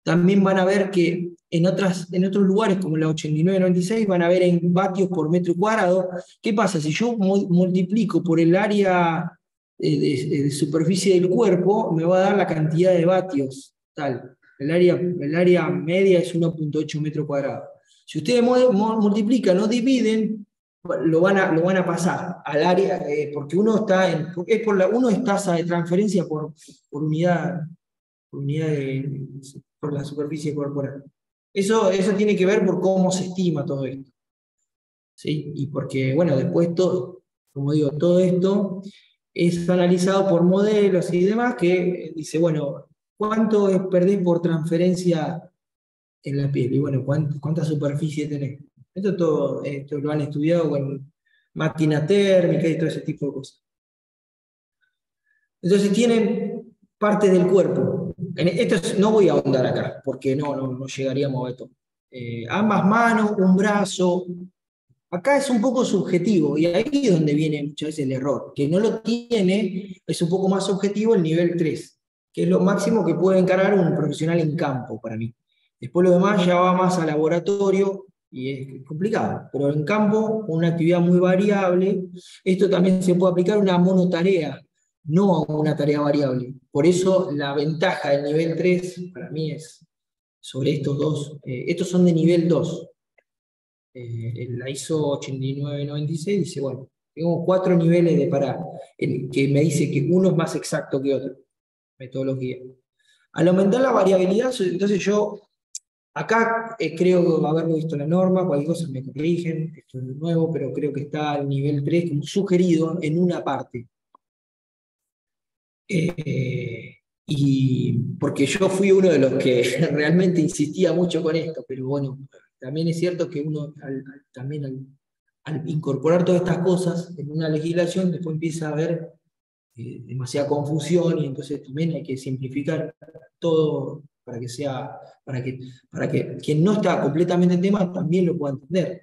[SPEAKER 1] También van a ver que en otros lugares, como la 8996, van a ver en vatios por metro cuadrado. ¿Qué pasa? Si yo multiplico por el área de superficie del cuerpo, me va a dar la cantidad de vatios. Tal. El área media es 1.8 metros cuadrados. Si ustedes multiplican o dividen, lo van a pasar al área, porque uno es tasa de transferencia por unidad, por la superficie corporal. Eso tiene que ver por cómo se estima todo esto. ¿Sí? Y porque, bueno, después como digo, todo esto es analizado por modelos y demás que dice, bueno, ¿cuánto perdés por transferencia en la piel? Y bueno, ¿cuánta superficie tenés? Esto lo han estudiado con máquina térmica y todo ese tipo de cosas. Entonces tienen partes del cuerpo. No voy a ahondar acá, porque no llegaríamos a esto. Ambas manos, un brazo. Acá es un poco subjetivo, y ahí es donde viene muchas veces el error. Que no lo tiene, es un poco más subjetivo el nivel 3, que es lo máximo que puede encarar un profesional en campo para mí. Después lo demás ya va más a laboratorio y es complicado, pero en campo una actividad muy variable. Esto también se puede aplicar a una monotarea, no a una tarea variable. Por eso la ventaja del nivel 3 para mí es sobre estos dos. Estos son de nivel 2. La ISO 8996 dice, bueno, tengo 4 niveles que me dice que uno es más exacto que otro, metodología. Al aumentar la variabilidad, entonces yo acá creo haberlo visto en la norma, cualquier cosa me corrigen, esto es nuevo, pero creo que está al nivel 3 como sugerido en una parte. Y porque yo fui uno de los que realmente insistía mucho con esto, pero bueno, también es cierto que uno al incorporar todas estas cosas en una legislación, después empieza a haber demasiada confusión, y entonces también hay que simplificar todo para que sea, para que quien no está completamente en tema también lo pueda entender.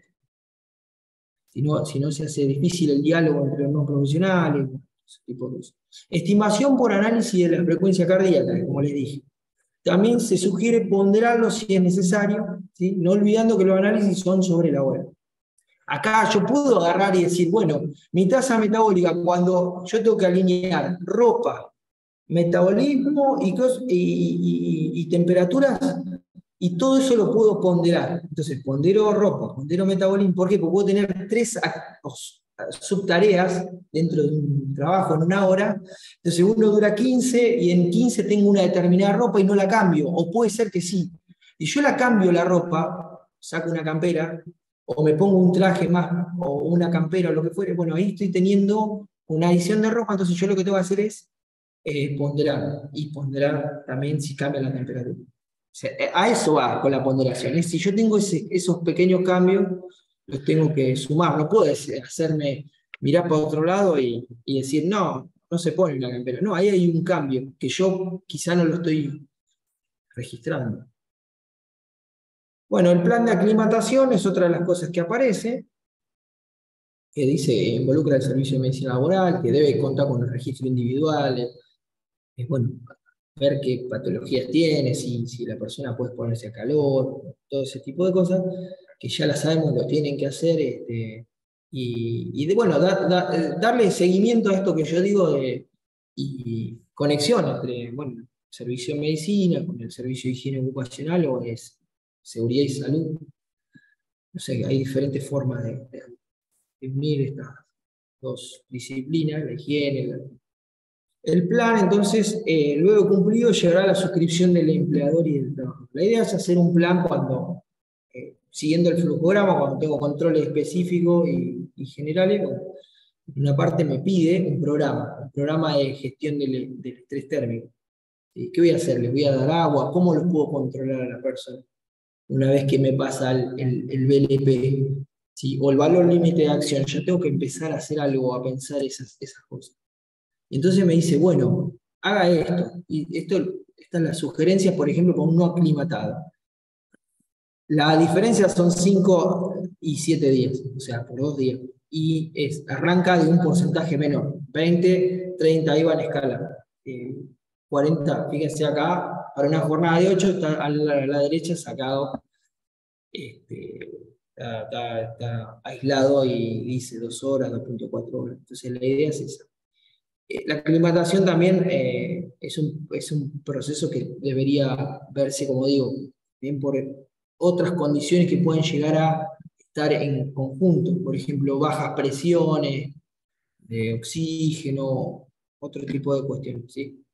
[SPEAKER 1] Si no se hace difícil el diálogo entre los no profesionales, ese tipo de cosas. Estimación por análisis de la frecuencia cardíaca, como les dije. También se sugiere ponderarlo si es necesario, ¿sí? No olvidando que los análisis son sobre la hora. Acá yo puedo agarrar y decir, bueno, mi tasa metabólica, cuando yo tengo que alinear ropa, metabolismo y temperaturas, y todo eso lo puedo ponderar. Entonces, pondero ropa, pondero metabolismo, ¿por qué? Porque puedo tener 3 subtareas dentro de un trabajo en una hora. Entonces, uno dura 15 y en 15 tengo una determinada ropa y no la cambio. O puede ser que sí. Y yo la cambio la ropa, saco una campera, o me pongo un traje más, o una campera, o lo que fuere. Bueno, ahí estoy teniendo una adición de ropa, entonces yo lo que tengo que hacer es ponderar. Y ponderar también si cambia la temperatura. O sea, a eso va con la ponderación. Si yo tengo esos pequeños cambios, los tengo que sumar. No puedo hacerme mirar para otro lado y decir, no, no se pone la campera. No, ahí hay un cambio que yo quizá no lo estoy registrando. Bueno, el plan de aclimatación es otra de las cosas que aparece, que dice, involucra el servicio de medicina laboral, que debe contar con los registros individuales. Es bueno, ver qué patologías tiene, si la persona puede ponerse a calor, todo ese tipo de cosas, que ya las sabemos, lo tienen que hacer, bueno, darle seguimiento a esto que yo digo, y conexión entre, bueno, el servicio de medicina con el servicio de higiene ocupacional o es seguridad y salud. No sé, hay diferentes formas de unir estas dos disciplinas, la higiene, el plan, entonces, luego cumplido, llegará a la suscripción del empleador y del trabajo. La idea es hacer un plan siguiendo el flujograma, cuando tengo controles específicos y generales. Bueno, una parte me pide un programa de gestión del estrés térmico. ¿Qué voy a hacer? ¿Les voy a dar agua? ¿Cómo lo puedo controlar a la persona? Una vez que me pasa el BLP, ¿sí? O el valor límite de acción, yo tengo que empezar a hacer algo, a pensar esas cosas. Y entonces me dice, bueno, haga esto. Y esta es la sugerencia, por ejemplo, para un no aclimatado. La diferencia son 5 y 7 días, o sea, por 2 días. Y arranca de un porcentaje menor, 20, 30, ahí va en escala. 40, fíjense acá, para una jornada de 8, está a la derecha sacado, está aislado y dice 2 horas, 2.4 horas. Entonces la idea es esa. La aclimatación también es un proceso que debería verse, como digo, bien por otras condiciones que pueden llegar a estar en conjunto, por ejemplo, bajas presiones de oxígeno, otro tipo de cuestiones, ¿sí?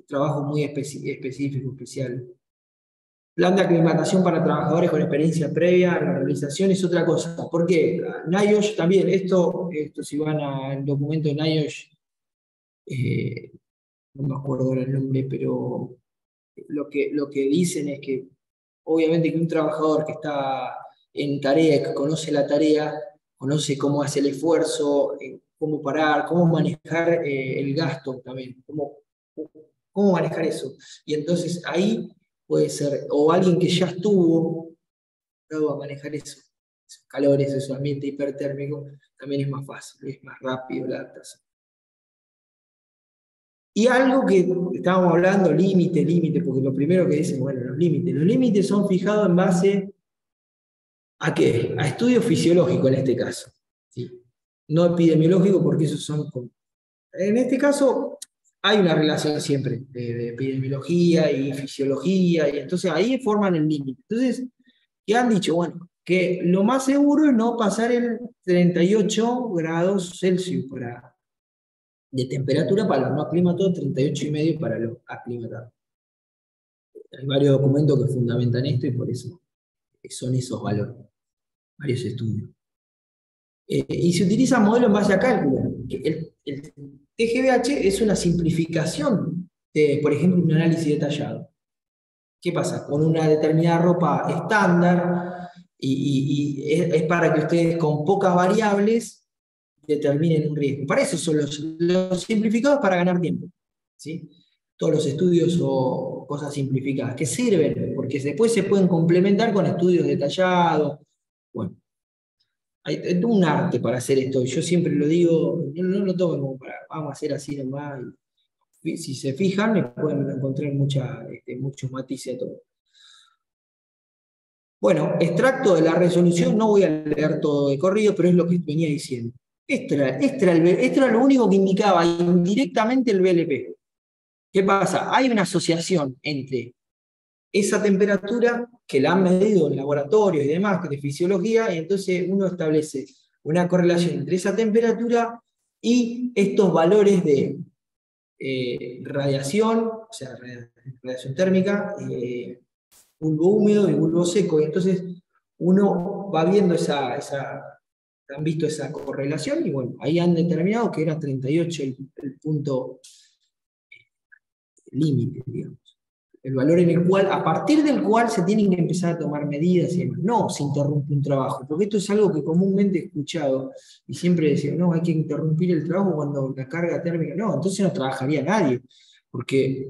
[SPEAKER 1] Trabajo muy específico, especial. Plan de aclimatación para trabajadores con experiencia previa, la realización es otra cosa. ¿Por qué? NIOSH también, esto si van al documento de NIOSH, no me acuerdo ahora el nombre, pero lo que dicen es que obviamente que un trabajador que está en tarea, que conoce la tarea, conoce cómo hace el esfuerzo, cómo parar, cómo manejar el gasto también, cómo manejar eso. Y entonces ahí puede ser, o alguien que ya estuvo a manejar eso, esos calores, ese ambiente hipertérmico, también es más fácil, es más rápido la adaptación. Y algo que estábamos hablando, límite, porque lo primero que dicen, bueno, los límites son fijados en base ¿a qué? A estudios fisiológicos en este caso, ¿sí? No epidemiológico, porque esos son... En este caso hay una relación siempre de epidemiología y fisiología, y entonces ahí forman el límite. Entonces, ¿qué han dicho? Bueno, que lo más seguro es no pasar el 38 grados Celsius de temperatura para los no aclimatados, 38,5 para los aclimatados. Hay varios documentos que fundamentan esto y por eso son esos valores, varios estudios. Y se utiliza modelo en base a cálculo. El TGBH es una simplificación de, por ejemplo, un análisis detallado. ¿Qué pasa? Con una determinada ropa estándar, y es para que ustedes con pocas variables determinen un riesgo. Para eso son los simplificados, para ganar tiempo, ¿sí? todos los estudios o cosas simplificadas, que sirven, porque después se pueden complementar con estudios detallados. Bueno, hay todo un arte para hacer esto. Yo siempre lo digo, no lo tomen como para, vamos a hacer así nomás. Si se fijan, le pueden encontrar muchos matices a todo. Bueno, extracto de la resolución, no voy a leer todo de corrido, pero es lo que venía diciendo. Esto era lo único que indicaba indirectamente el BLP. ¿Qué pasa? Hay una asociación entre esa temperatura que la han medido en laboratorios y demás, de fisiología, y entonces uno establece una correlación entre esa temperatura y estos valores de radiación, o sea, radiación térmica, bulbo húmedo y bulbo seco, y entonces uno va viendo han visto esa correlación, y bueno, ahí han determinado que era 38 el punto límite, digamos. El valor en el cual, a partir del cual se tienen que empezar a tomar medidas y demás. No se interrumpe un trabajo, porque esto es algo que comúnmente he escuchado, y siempre decían, no, hay que interrumpir el trabajo cuando la carga térmica, no, entonces no trabajaría nadie, porque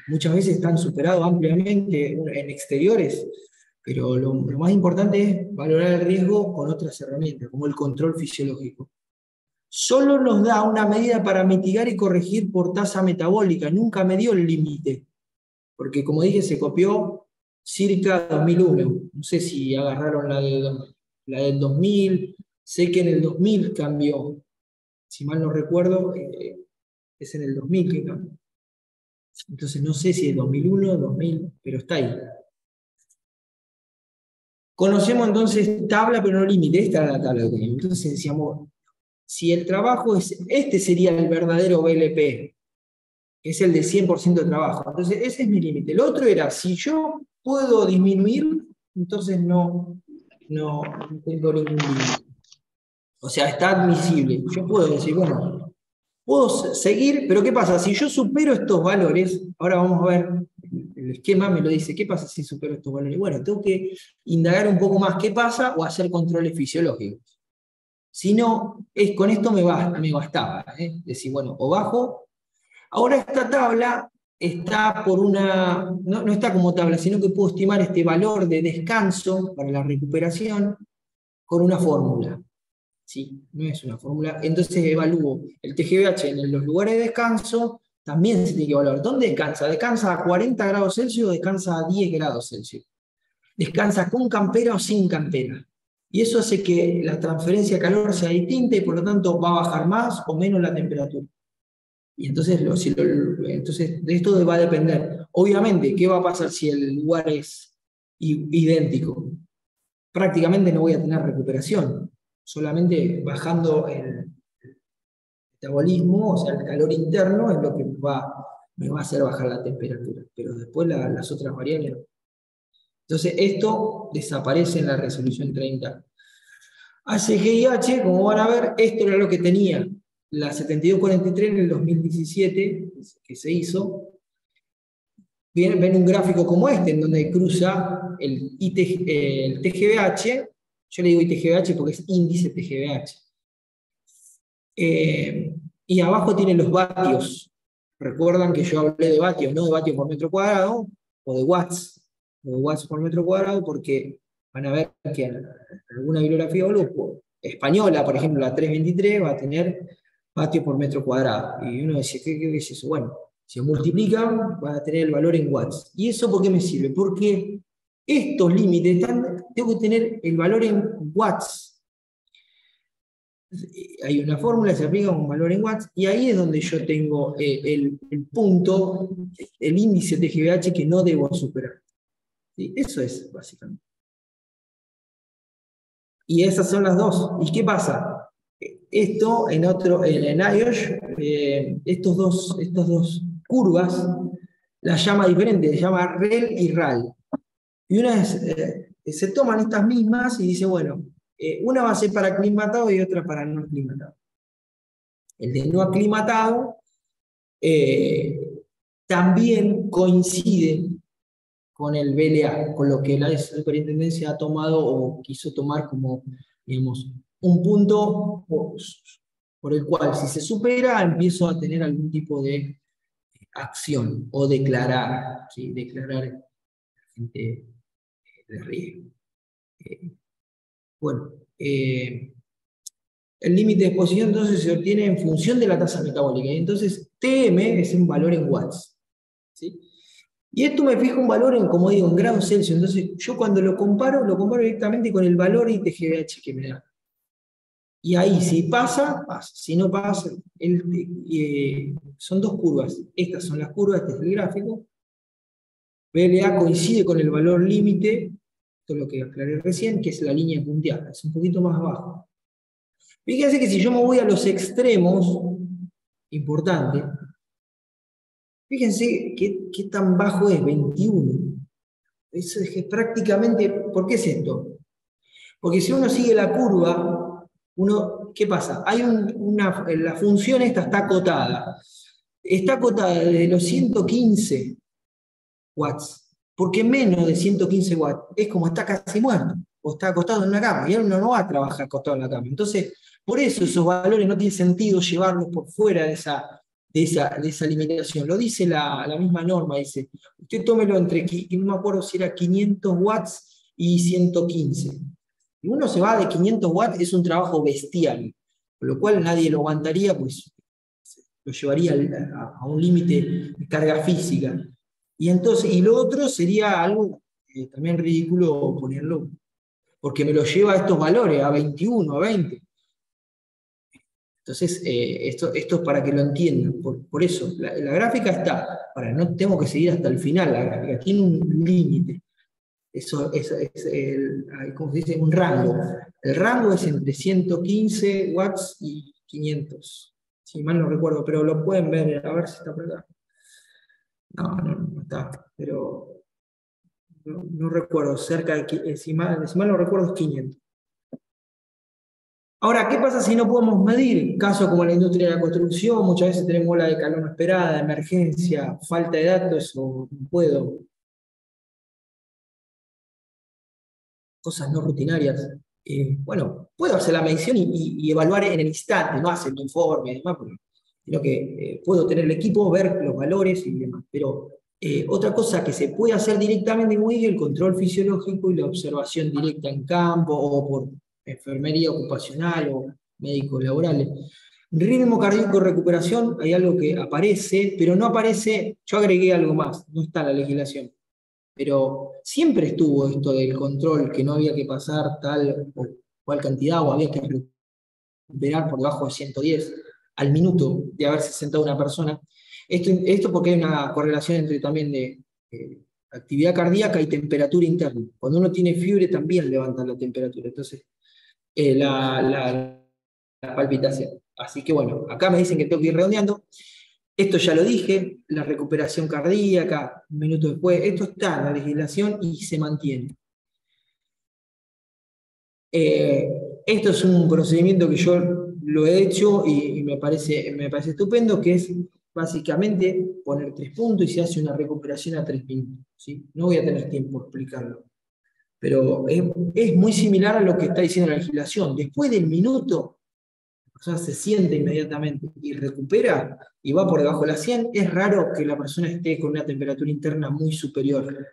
[SPEAKER 1] muchas veces están superados ampliamente en exteriores, pero lo más importante es valorar el riesgo con otras herramientas, como el control fisiológico. Solo nos da una medida para mitigar y corregir por tasa metabólica, nunca me dio el límite, porque como dije, se copió circa 2001, no sé si agarraron la del 2000, sé que en el 2000 cambió, si mal no recuerdo, es en el 2000 que cambió. Entonces no sé si es 2001 o 2000, pero está ahí. Conocemos entonces tabla, pero no límite. Esta era la tabla que teníamos. Entonces decíamos, si el trabajo este sería el verdadero BLP, que es el de 100% de trabajo. Entonces ese es mi límite. El otro era, si yo puedo disminuir, entonces no tengo ningún límite. O sea, está admisible. Yo puedo decir, bueno, puedo seguir, pero ¿qué pasa? Si yo supero estos valores, ahora vamos a ver, el esquema me lo dice, ¿qué pasa si supero estos valores? Bueno, tengo que indagar un poco más qué pasa o hacer controles fisiológicos. Si no, con esto me bastaba. Decir, bueno, o bajo. Ahora esta tabla está por no está como tabla, sino que puedo estimar este valor de descanso para la recuperación con una fórmula. ¿Sí? No es una fórmula. Entonces evalúo el TGVH en los lugares de descanso, también se tiene que evaluar. ¿Dónde descansa? ¿Descansa a 40 grados Celsius o descansa a 10 grados Celsius? ¿Descansa con campera o sin campera? Y eso hace que la transferencia de calor sea distinta y por lo tanto va a bajar más o menos la temperatura. Y entonces, entonces de esto va a depender. Obviamente, ¿qué va a pasar si el lugar es idéntico? Prácticamente no voy a tener recuperación. Solamente bajando el metabolismo, o sea, el calor interno, es lo que me va a hacer bajar la temperatura. Pero después las otras variables no. Entonces, esto desaparece en la resolución 30. ACGIH, como van a ver, esto era lo que tenía la 7243 en el 2017, que se hizo. Ven un gráfico como este, en donde cruza el TGVH, yo le digo ITGVH porque es índice TGVH. Y abajo tiene los vatios. Recuerdan que yo hablé de vatios, no de vatios por metro cuadrado, o de watts por metro cuadrado, porque van a ver que en alguna bibliografía española, por ejemplo, la 323, va a tener vatios por metro cuadrado. Y uno dice, ¿qué es eso? Bueno, si multiplican, van a tener el valor en watts. ¿Y eso por qué me sirve? Porque estos límites tengo que tener el valor en watts. Hay una fórmula, se aplica un valor en watts, y ahí es donde yo tengo el punto, el índice TGVH que no debo superar. ¿Sí? Eso es, básicamente. Y esas son las dos. ¿Y qué pasa? Esto en IOSH, estas dos curvas las llama diferente, se llama REL y RAL. Y se toman estas mismas y dice, bueno, una va a ser para aclimatado y otra para no aclimatado. El de no aclimatado también coincide con el BLA, con lo que la superintendencia ha tomado o quiso tomar como, digamos, un punto por el cual si se supera empiezo a tener algún tipo de acción o declarar, ¿sí? Declarar agente de riesgo. Bueno, el límite de exposición entonces se obtiene en función de la tasa metabólica. Y entonces TM es un valor en watts, ¿sí? Y esto me fija un valor en, como digo, en grados Celsius. Entonces yo cuando lo comparo directamente con el valor ITGBH que me da. Y ahí, si pasa, pasa. Si no pasa, son dos curvas. Estas son las curvas, este es el gráfico. PLA coincide con el valor límite, esto es lo que aclaré recién, que es la línea punteada. Es un poquito más bajo. Fíjense que si yo me voy a los extremos, importante, fíjense qué tan bajo es, 21. Eso es que prácticamente, ¿por qué es esto? Porque si uno sigue la curva, ¿qué pasa? La función esta está acotada. Está acotada desde los 115 watts, porque menos de 115 watts es como está casi muerto, o está acostado en una cama, y uno no va a trabajar acostado en la cama. Entonces, por eso esos valores no tiene sentido llevarlos por fuera de esa limitación. Lo dice la misma norma, dice, usted tómelo entre, no me acuerdo si era 500 watts y 115. Y uno se va de 500 watts, es un trabajo bestial, con lo cual nadie lo aguantaría, pues lo llevaría a un límite de carga física. Y lo otro sería algo también ridículo ponerlo, porque me lo lleva a estos valores, a 21, a 20. Entonces, esto es para que lo entiendan. Por eso, la gráfica está, no tengo que seguir hasta el final, la gráfica tiene un límite. Eso es ¿cómo se dice? Un rango. El rango es entre 115 watts y 500. Si mal no recuerdo, pero lo pueden ver, a ver si está por acá. No está, pero no recuerdo, cerca de, si mal no recuerdo, es 500. Ahora, ¿qué pasa si no podemos medir? Casos como la industria de la construcción, muchas veces tenemos ola de calor no esperada, emergencia, falta de datos, o no puedo. Cosas no rutinarias. Bueno, puedo hacer la medición y evaluar en el instante, no hacer mi informe y demás, sino que puedo tener el equipo, ver los valores y demás. Pero otra cosa que se puede hacer directamente con el control fisiológico y la observación directa en campo o por enfermería ocupacional o médicos laborales. Ritmo cardíaco recuperación, hay algo que aparece, pero no aparece, yo agregué algo más, no está en la legislación. Pero siempre estuvo esto del control, que no había que pasar tal o cual cantidad, o había que recuperar por debajo de 110 al minuto de haberse sentado una persona. Esto porque hay una correlación entre también de actividad cardíaca y temperatura interna. Cuando uno tiene fiebre también levanta la temperatura, entonces la palpitación. Así que bueno, acá me dicen que tengo que ir redondeando. Esto ya lo dije, la recuperación cardíaca, un minuto después, esto está en la legislación y se mantiene. Esto es un procedimiento que yo lo he hecho y me parece estupendo, que es básicamente poner 3 puntos y se hace una recuperación a 3 minutos. ¿Sí? No voy a tener tiempo de explicarlo, pero es muy similar a lo que está diciendo la legislación. Después del minuto, la persona se siente inmediatamente y recupera y va por debajo de la 100, es raro que la persona esté con una temperatura interna muy superior.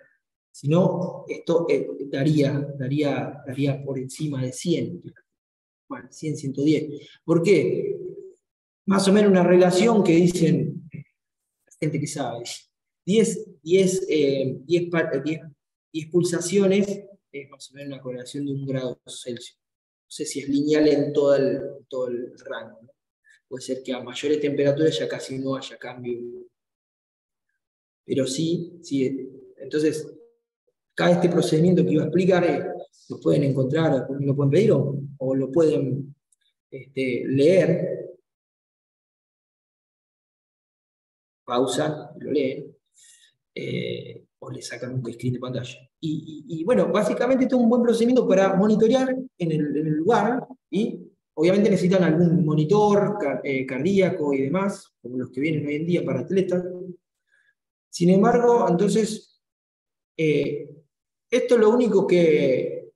[SPEAKER 1] Si no, esto daría por encima de 100. Bueno, 100, 110. ¿Por qué? Más o menos una relación que dicen la gente que sabe. 10 pulsaciones es más o menos una correlación de 1 grado Celsius. No sé si es lineal en todo el rango, ¿no? Puede ser que a mayores temperaturas ya casi no haya cambio. Pero sí. Entonces, acá este procedimiento que iba a explicar, lo pueden encontrar, lo pueden pedir o lo pueden leer. Pausan, lo leen. O le sacan un screen de pantalla. Y bueno, básicamente esto es un buen procedimiento para monitorear en el lugar, y obviamente necesitan algún monitor cardíaco y demás, como los que vienen hoy en día para atletas. Sin embargo, entonces, esto lo único que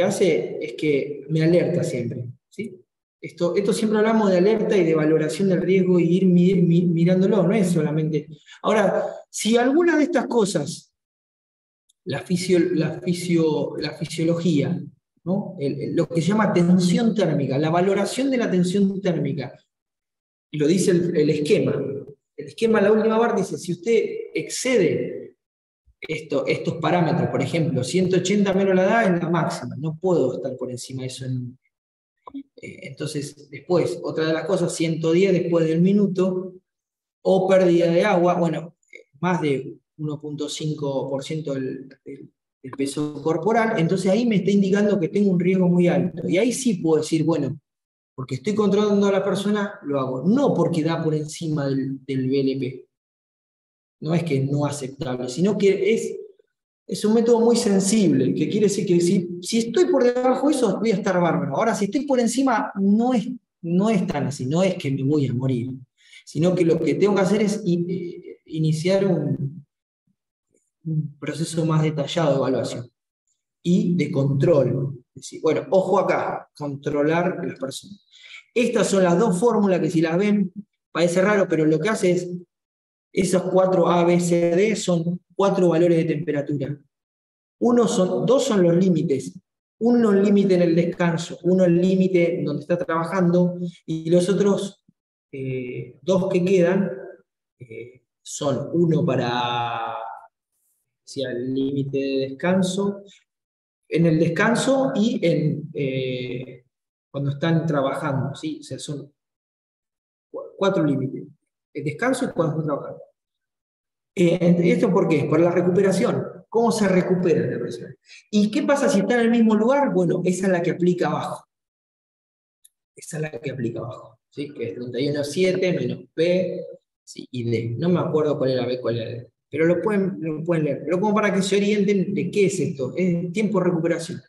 [SPEAKER 1] hace es que me alerta siempre, ¿sí? Esto siempre hablamos de alerta y de valoración del riesgo y ir mirándolo, no es solamente. Ahora, si alguna de estas cosas, la fisiología, ¿no? Lo que se llama tensión térmica, la valoración de la tensión térmica, lo dice el esquema. El esquema, la última parte, dice, si usted excede estos parámetros, por ejemplo, 180 menos la edad es la máxima, no puedo estar por encima de eso. Entonces, después, otra de las cosas, 110 después del minuto, o pérdida de agua, bueno, más de 1.5% del peso corporal, entonces ahí me está indicando que tengo un riesgo muy alto. Y ahí sí puedo decir, bueno, porque estoy controlando a la persona, lo hago. No porque da por encima del BLP. No es que no aceptable, sino que es un método muy sensible, que quiere decir que si estoy por debajo de eso, voy a estar bárbaro. Ahora, si estoy por encima, no es tan así, no es que me voy a morir, sino que lo que tengo que hacer es iniciar un proceso más detallado de evaluación y de control. Es decir, bueno, ojo acá, controlar a las personas. Estas son las dos fórmulas que si las ven, parece raro, pero lo que hace es, esos 4 A, B, C, D son 4 valores de temperatura. Dos son los límites. Uno el límite en el descanso, uno el límite donde está trabajando, y los otros 2 que quedan son uno para el límite de descanso, en el descanso y cuando están trabajando, ¿sí? O sea, son 4 límites. El descanso y cuando están trabajando. ¿Esto por qué? Por la recuperación. ¿Cómo se recupera la persona? ¿Y qué pasa si está en el mismo lugar? Bueno, esa es la que aplica abajo. Esa es la que aplica abajo. ¿Sí? Que es 31.7 menos P, sí, y D. No me acuerdo cuál era B, cuál era D. Pero lo pueden leer. Pero como para que se orienten de qué es esto. Es tiempo de recuperación.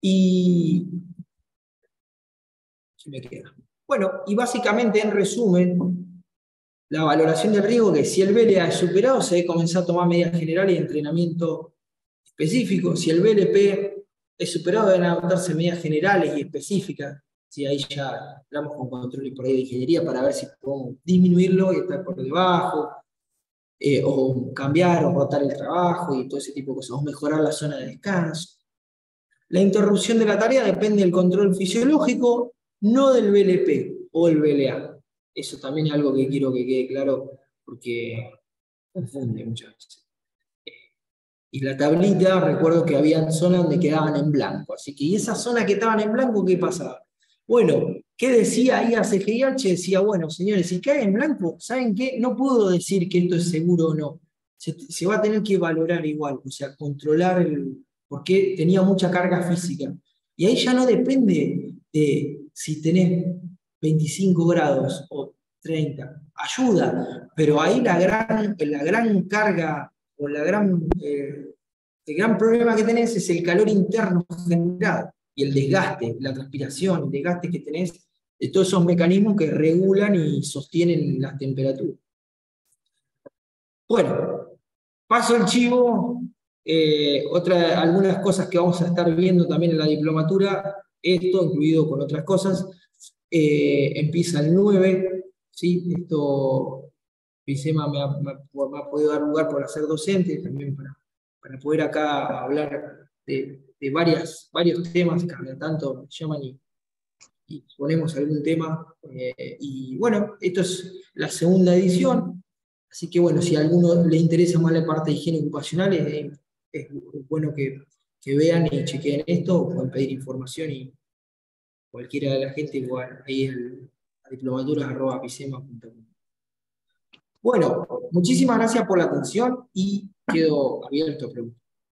[SPEAKER 1] Y... se me queda. Bueno, y básicamente en resumen, la valoración del riesgo, que si el BLA es superado, se debe comenzar a tomar medidas generales y entrenamiento específico. Si el BLP es superado, deben adoptarse medidas generales y específicas. Si ahí ya entramos con control y por ahí de ingeniería para ver si podemos disminuirlo y estar por debajo, o cambiar o rotar el trabajo y todo ese tipo de cosas, o mejorar la zona de descanso. La interrupción de la tarea depende del control fisiológico, no del BLP o el BLA. Eso también es algo que quiero que quede claro, porque confunde muchas veces. Y la tablita, recuerdo que había zonas donde quedaban en blanco. Así que, ¿y esas zonas que estaban en blanco, qué pasaba? Bueno, ¿qué decía ahí ACGIH? Decía, bueno, señores, si cae en blanco, ¿saben qué? No puedo decir que esto es seguro o no. Se va a tener que valorar igual, o sea, controlar porque tenía mucha carga física. Y ahí ya no depende de si tenés 25 grados o 30. Ayuda, pero ahí la gran carga o el gran problema que tenés es el calor interno generado y el desgaste, la transpiración, el desgaste que tenés de todos esos mecanismos que regulan y sostienen las temperaturas. Bueno, paso el chivo. Algunas cosas que vamos a estar viendo también en la diplomatura, esto incluido con otras cosas, empieza el 9, ¿sí? Esto, PICEMA me ha podido dar lugar por ser docente, también para poder acá hablar de varios temas, que cada tanto me llaman y ponemos algún tema. Y bueno, esto es la segunda edición, así que bueno, si a alguno le interesa más la parte de higiene ocupacional, es bueno que vean y chequeen esto, o pueden pedir información y cualquiera de la gente, igual, ahí es diplomaturas@picema.com. Bueno, muchísimas gracias por la atención y quedo abierto a preguntas.